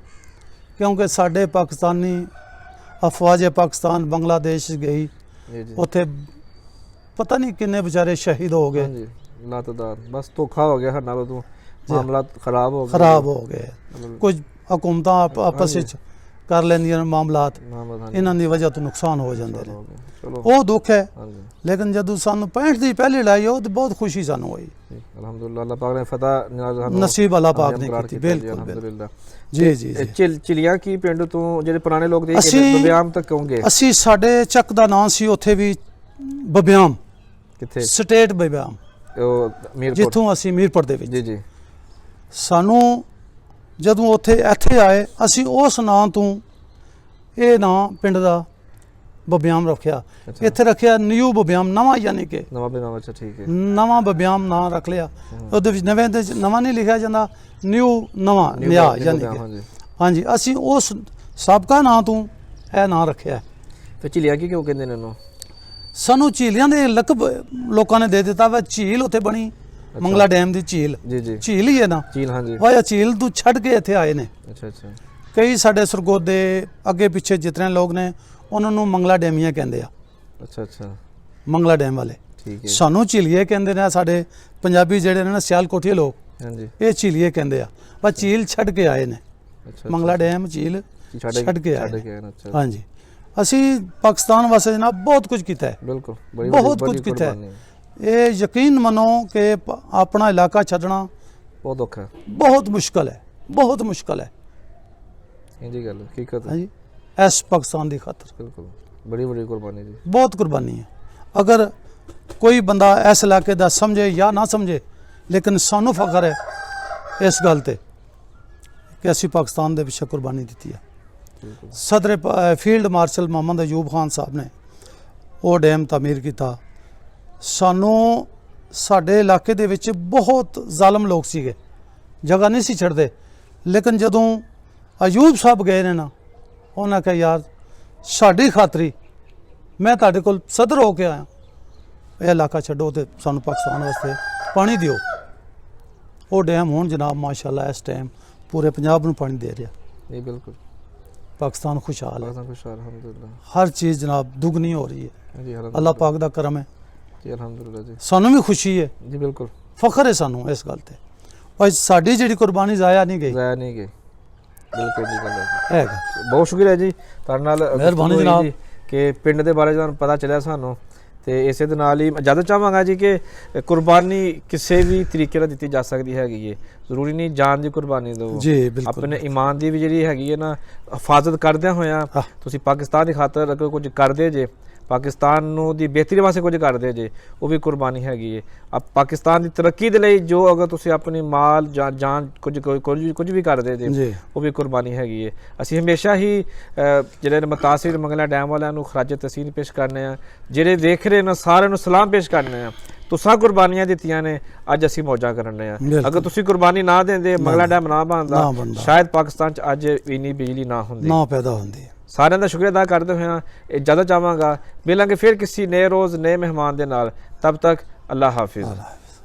[SPEAKER 2] ਕਿਉਂਕਿ ਸਾਡੇ ਪਾਕਿਸਤਾਨੀ ਅਫਵਾਜ ਪਾਕਿਸਤਾਨ ਬੰਗਲਾਦੇਸ਼ ਗਈ,
[SPEAKER 1] ਜੀ ਜੀ,
[SPEAKER 2] ਉੱਥੇ ਪਤਾ ਨਹੀਂ ਕਿੰਨੇ ਵਿਚਾਰੇ ਸ਼ਹੀਦ ਹੋ ਗਏ,
[SPEAKER 1] ਹਾਂਜੀ ਲਾਤਦਾਰ। ਬਸ ਧੋਖਾ ਹੋ ਗਿਆ ਸਾਡੇ ਨਾਲ, ਤੋਂ ਮਾਮਲਾ ਖਰਾਬ ਹੋ ਗਿਆ,
[SPEAKER 2] ਖਰਾਬ ਹੋ ਗਏ। ਕੁਝ ਹਕੂਮਤਾਂ ਆਪਸ ਵਿੱਚ ਕਰ ਲੈਂਦੀਆਂ ਨੇ ਮਾਮਲਾਤ, ਇਹਨਾਂ ਦੀ ਵਜ੍ਹਾ ਤੋਂ ਨੁਕਸਾਨ ਹੋ ਜਾਂਦੇ ਨੇ।
[SPEAKER 1] ਚਲੋ
[SPEAKER 2] ਉਹ ਦੁੱਖ ਹੈ।
[SPEAKER 1] ਹਾਂਜੀ,
[SPEAKER 2] ਲੇਕਿਨ ਜਦੋਂ ਸਾਨੂੰ 65 ਦੀ ਪਹਿਲੀ ਲੜਾਈ ਉਹ ਤੇ ਬਹੁਤ ਖੁਸ਼ੀ ਸਾਨੂੰ ਹੋਈ।
[SPEAKER 1] ਅਲਹਮਦੁਲਿਲਾ ਅੱਲਾਹ ਪਾਕ ਨੇ ਫਤਹ
[SPEAKER 2] ਨਸੀਬ ਅੱਲਾਹ ਪਾਕ ਨੇ ਕੀਤੀ। ਬਿਲਕੁਲ
[SPEAKER 1] ਅਲਹਮਦੁਲਿਲਾ।
[SPEAKER 2] ਜੀ ਜੀ ਜੀ।
[SPEAKER 1] ਚਿਲੀਆਂ ਕੀ ਪਿੰਡ ਤੋਂ ਜਿਹੜੇ ਪੁਰਾਣੇ ਲੋਕ ਦੇ
[SPEAKER 2] ਅਸੀਂ-
[SPEAKER 1] ਬਬਿਆਮ ਤੱਕ ਕਹੋਗੇ?
[SPEAKER 2] ਅਸੀਂ ਸਾਡੇ ਚੱਕ ਦਾ ਨਾਂ ਸੀ ਉੱਥੇ ਵੀ ਬਬਿਆਮ,
[SPEAKER 1] ਕਿੱਥੇ?
[SPEAKER 2] ਸਟੇਟ ਬਬਿਆਮ,
[SPEAKER 1] ਉਹ ਮੀਰਪੁਰ।
[SPEAKER 2] ਜਿੱਥੋਂ ਅਸੀਂ ਮੀਰਪੁਰ ਦੇ ਵਿੱਚ।
[SPEAKER 1] ਜੀ ਜੀ।
[SPEAKER 2] ਸਾਨੂੰ ਜਦੋਂ ਉੱਥੇ ਇੱਥੇ ਆਏ ਅਸੀਂ ਉਸ ਨਾਂ ਤੋਂ ਇਹ ਨਾਂ ਪਿੰਡ ਦਾ ਬਬਿਆਮ ਰੱਖਿਆ।
[SPEAKER 1] ਅੱਛਾ।
[SPEAKER 2] ਇੱਥੇ ਰੱਖਿਆ ਨਿਊ ਬਬਿਆਮ, ਨਵਾਂ, ਯਾਨੀ ਕਿ
[SPEAKER 1] ਨਵਾਂ ਬਨਾਵਾ। ਅੱਛਾ ਠੀਕ ਹੈ।
[SPEAKER 2] ਨਵਾਂ ਬਬਿਆਮ ਨਾਂ ਰੱਖ ਲਿਆ। ਉਹਦੇ ਵਿੱਚ ਨਵੇਂ ਦੇ ਨਵਾਂ ਨਹੀਂ ਲਿਖਿਆ ਜਾਂਦਾ, ਨਿਊ ਨਵਾਂ, ਨਿਆ ਯਾਨੀ ਕਿ।
[SPEAKER 1] ਹਾਂਜੀ।
[SPEAKER 2] ਹਾਂਜੀ, ਅਸੀਂ ਉਸ ਸਾਬਕਾ ਨਾਂ ਤੋਂ ਇਹ ਨਾਂ ਰੱਖਿਆ।
[SPEAKER 1] ਤੇ ਚਿਲੀਆਂ ਕੀ ਕਿਉਂ ਕਹਿੰਦੇ ਨੇ ਇਹਨੂੰ?
[SPEAKER 2] ਸਾਨੂੰ ਝੀਲਾਂ ਦੇ ਲਕਬ ਲੋਕਾਂ ਨੇ ਦੇ ਦਿੱਤਾ ਵਾ। ਝੀਲ ਉੱਥੇ ਬਣੀ ਮੰਗਲਾ ਡੈਮ ਦੀ ਝੀਲ,
[SPEAKER 1] ਜੀ ਜੀ,
[SPEAKER 2] ਝੀਲ ਹੀ ਹੈ ਨਾ।
[SPEAKER 1] ਝੀਲ, ਹਾਂਜੀ।
[SPEAKER 2] ਵਾਹ ਝੀਲ ਤੋਂ ਛੱਡ ਕੇ ਇੱਥੇ ਆਏ ਨੇ
[SPEAKER 1] ਅੱਛਾ ਅੱਛਾ।
[SPEAKER 2] ਕਈ ਸਾਡੇ ਸਰਗੋਦੇ ਅੱਗੇ ਪਿੱਛੇ ਜਿਤਨੇ ਲੋਕ ਨੇ ਉਹਨਾਂ ਨੂੰ ਮੰਗਲਾ ਡੈਮੀਆਂ ਕਹਿੰਦੇ ਆ,
[SPEAKER 1] ਅੱਛਾ ਅੱਛਾ
[SPEAKER 2] ਮੰਗਲਾ ਡੈਮ ਵਾਲੇ।
[SPEAKER 1] ਠੀਕ ਹੈ।
[SPEAKER 2] ਸਾਨੂੰ ਝੀਲੀਏ ਕਹਿੰਦੇ ਨੇ ਸਾਡੇ ਪੰਜਾਬੀ ਜਿਹੜੇ ਨੇ ਨਾ ਸਿਆਲਕੋਟੀਏ ਲੋਕ,
[SPEAKER 1] ਹਾਂਜੀ।
[SPEAKER 2] ਇਹ ਝੀਲੀਏ ਕਹਿੰਦੇ ਆ। ਬਸ ਝੀਲ ਛੱਡ ਕੇ ਆਏ ਨੇ,
[SPEAKER 1] ਅੱਛਾ।
[SPEAKER 2] ਮੰਗਲਾ ਡੈਮ ਝੀਲ ਛੱਡ ਕੇ ਆਏ ਨੇ।
[SPEAKER 1] ਅੱਛਾ।
[SPEAKER 2] ਹਾਂਜੀ, ਅਸੀਂ ਪਾਕਿਸਤਾਨ ਵਾਸਤੇ ਜਨਾਬ ਬਹੁਤ ਕੁਝ ਕੀਤਾ ਹੈ,
[SPEAKER 1] ਬਿਲਕੁਲ
[SPEAKER 2] ਬਹੁਤ ਕੁਝ ਕੀਤਾ ਹੈ। ਇਹ ਯਕੀਨ ਮੰਨੋ ਕਿ ਆਪਣਾ ਇਲਾਕਾ ਛੱਡਣਾ
[SPEAKER 1] ਬਹੁਤ ਔਖਾ ਹੈ,
[SPEAKER 2] ਬਹੁਤ ਮੁਸ਼ਕਲ ਹੈ, ਬਹੁਤ ਮੁਸ਼ਕਲ ਹੈ।
[SPEAKER 1] ਇੰਜੀ ਗੱਲ ਹਕੀਕਤ ਹੈ।
[SPEAKER 2] ਹਾਂਜੀ, ਇਸ ਪਾਕਿਸਤਾਨ ਦੀ ਖਾਤਰ
[SPEAKER 1] ਬਿਲਕੁਲ ਬੜੀ ਬੜੀ ਕੁਰਬਾਨੀ ਜੀ।
[SPEAKER 2] ਬਹੁਤ ਕੁਰਬਾਨੀ ਹੈ। ਅਗਰ ਕੋਈ ਬੰਦਾ ਇਸ ਇਲਾਕੇ ਦਾ ਸਮਝੇ ਜਾਂ ਨਾ ਸਮਝੇ, ਲੇਕਿਨ ਸਾਨੂੰ ਫਖਰ ਹੈ ਇਸ ਗੱਲ ਤੇ ਕਿ ਅਸੀਂ ਪਾਕਿਸਤਾਨ ਦੇ ਪਿੱਛੇ ਕੁਰਬਾਨੀ ਦਿੱਤੀ ਹੈ। ਸਦਰ ਫੀਲਡ ਮਾਰਸ਼ਲ ਮੁਹੰਮਦ ਅਯੂਬ ਖਾਨ ਸਾਹਿਬ ਨੇ ਉਹ ਡੈਮ ਤਾਮੀਰ ਕੀਤਾ। ਸਾਨੂੰ ਸਾਡੇ ਇਲਾਕੇ ਦੇ ਵਿੱਚ ਬਹੁਤ ਜ਼ਾਲਮ ਲੋਕ ਸੀਗੇ, ਜਗ੍ਹਾ ਨਹੀਂ ਸੀ ਛੱਡਦੇ। ਲੇਕਿਨ ਜਦੋਂ ਅਯੂਬ ਸਾਹਿਬ ਗਏ ਨੇ ਨਾ, ਉਹਨਾਂ ਕਿਹਾ ਯਾਰ ਸਾਡੀ ਖਾਤਰੀ ਮੈਂ ਤੁਹਾਡੇ ਕੋਲ ਸਦਰ ਹੋ ਕੇ ਆਇਆ, ਇਹ ਇਲਾਕਾ ਛੱਡੋ ਤੇ ਸਾਨੂੰ ਪਾਕਿਸਤਾਨ ਵਾਸਤੇ ਪਾਣੀ ਦਿਓ। ਉਹ ਡੈਮ ਹੁਣ ਜਨਾਬ ਮਾਸ਼ਾਅੱਲਾ ਇਸ ਟਾਈਮ ਪੂਰੇ ਪੰਜਾਬ ਨੂੰ ਪਾਣੀ ਦੇ ਰਿਹਾ।
[SPEAKER 1] ਨਹੀਂ ਬਿਲਕੁਲ
[SPEAKER 2] ਪਾਕਿਸਤਾਨ खुशहाल है,
[SPEAKER 1] खुशहाल अल्हम्दुलिल्लाह।
[SPEAKER 2] हर चीज़ जनाब दुगनी हो रही है,
[SPEAKER 1] जी
[SPEAKER 2] अल्लाह पाक दा करम है
[SPEAKER 1] जी अल्हम्दुलिल्लाह जी।
[SPEAKER 2] सानू भी खुशी है
[SPEAKER 1] जी बिल्कुल
[SPEAKER 2] फखर है सानू इस गल ते। भाई साडी जिहड़ी कुर्बानी ज़ाया नहीं गई,
[SPEAKER 1] ज़ाया नहीं गई, बिल्कुल जी गल
[SPEAKER 2] है।
[SPEAKER 1] बहुत शुक्रिया जी ਤੁਹਾਡੇ ਨਾਲ
[SPEAKER 2] ਮਿਹਰਬਾਨੀ ਜਨਾਬ
[SPEAKER 1] ਕਿ ਪਿੰਡ ਦੇ ਬਾਰੇ ਜਦੋਂ ਪਤਾ ਚੱਲਿਆ ਸਾਨੂੰ, ਤੇ ਇਸੇ ਦੇ ਨਾਲ ਹੀ ਇਜਾਜ਼ਤ ਚਾਹਾਂਗਾ ਜੀ ਕਿ ਕੁਰਬਾਨੀ ਕਿਸੇ ਵੀ ਤਰੀਕੇ ਨਾਲ ਦਿੱਤੀ ਜਾ ਸਕਦੀ ਹੈਗੀ ਹੈ, ਜ਼ਰੂਰੀ ਨਹੀਂ ਜਾਨ ਦੀ ਕੁਰਬਾਨੀ ਦਿਓ
[SPEAKER 2] ਜੀ। ਬਿਲਕੁਲ
[SPEAKER 1] ਆਪਣੇ ਈਮਾਨ ਦੀ ਵੀ ਜਿਹੜੀ ਹੈਗੀ ਹੈ ਨਾ ਹਿਫਾਜ਼ਤ ਕਰਦਿਆਂ ਹੋਇਆਂ ਤੁਸੀਂ ਪਾਕਿਸਤਾਨ ਦੀ ਖਾਤਰ ਅਗਰ ਕੁਝ ਕਰਦੇ ਜੇ ਪਾਕਿਸਤਾਨ ਨੂੰ ਦੀ ਬਿਹਤਰੀ ਵਾਸਤੇ ਕੁਝ ਕਰਦੇ ਜੇ, ਉਹ ਵੀ ਕੁਰਬਾਨੀ ਹੈਗੀ ਹੈ। ਪਾਕਿਸਤਾਨ ਦੀ ਤਰੱਕੀ ਦੇ ਲਈ ਜੋ ਅਗਰ ਤੁਸੀਂ ਆਪਣੀ ਮਾਲ ਜਾਂ ਜਾਨ ਕੁਝ ਵੀ ਕਰਦੇ ਜੇ,
[SPEAKER 2] ਜੀ
[SPEAKER 1] ਉਹ ਵੀ ਕੁਰਬਾਨੀ ਹੈਗੀ ਹੈ। ਅਸੀਂ ਹਮੇਸ਼ਾ ਹੀ ਜਿਹੜੇ ਮੁਤਾਸਿਰ ਮੰਗਲਾ ਡੈਮ ਵਾਲਿਆਂ ਨੂੰ ਖਰਾਜ ਤਹਿਸੀਨ ਪੇਸ਼ ਕਰਨੇ ਆ, ਜਿਹੜੇ ਵੇਖ ਰਹੇ ਨੇ ਸਾਰਿਆਂ ਨੂੰ ਸਲਾਮ ਪੇਸ਼ ਕਰਨੇ ਆ। ਤੁਸਾਂ ਕੁਰਬਾਨੀਆਂ ਦਿੱਤੀਆਂ ਨੇ, ਅੱਜ ਅਸੀਂ ਮੌਜਾਂ ਕਰਨੇ ਆ। ਅਗਰ ਤੁਸੀਂ ਕੁਰਬਾਨੀ ਨਾ ਦਿੰਦੇ, ਮੰਗਲਾ ਡੈਮ ਨਾ ਬਣਦਾ, ਸ਼ਾਇਦ ਪਾਕਿਸਤਾਨ 'ਚ ਅੱਜ ਇੰਨੀ ਬਿਜਲੀ ਨਾ ਹੁੰਦੀ,
[SPEAKER 2] ਨਾ ਪੈਦਾ ਹੁੰਦੀ।
[SPEAKER 1] ਸਾਰਿਆਂ ਦਾ ਸ਼ੁਕਰੀਆ ਅਦਾ ਕਰਦੇ ਹੋਏ ਇਜਾਜ਼ਤ ਚਾਹਾਂਗਾ। ਮਿਲਾਂਗੇ ਫਿਰ ਕਿਸੇ ਨਏ ਰੋਜ਼ ਨਏ ਮਹਿਮਾਨ ਦੇ ਨਾਲ। ਤਬ ਤੱਕ ਅੱਲਾ ਹਾਫਿਜ਼।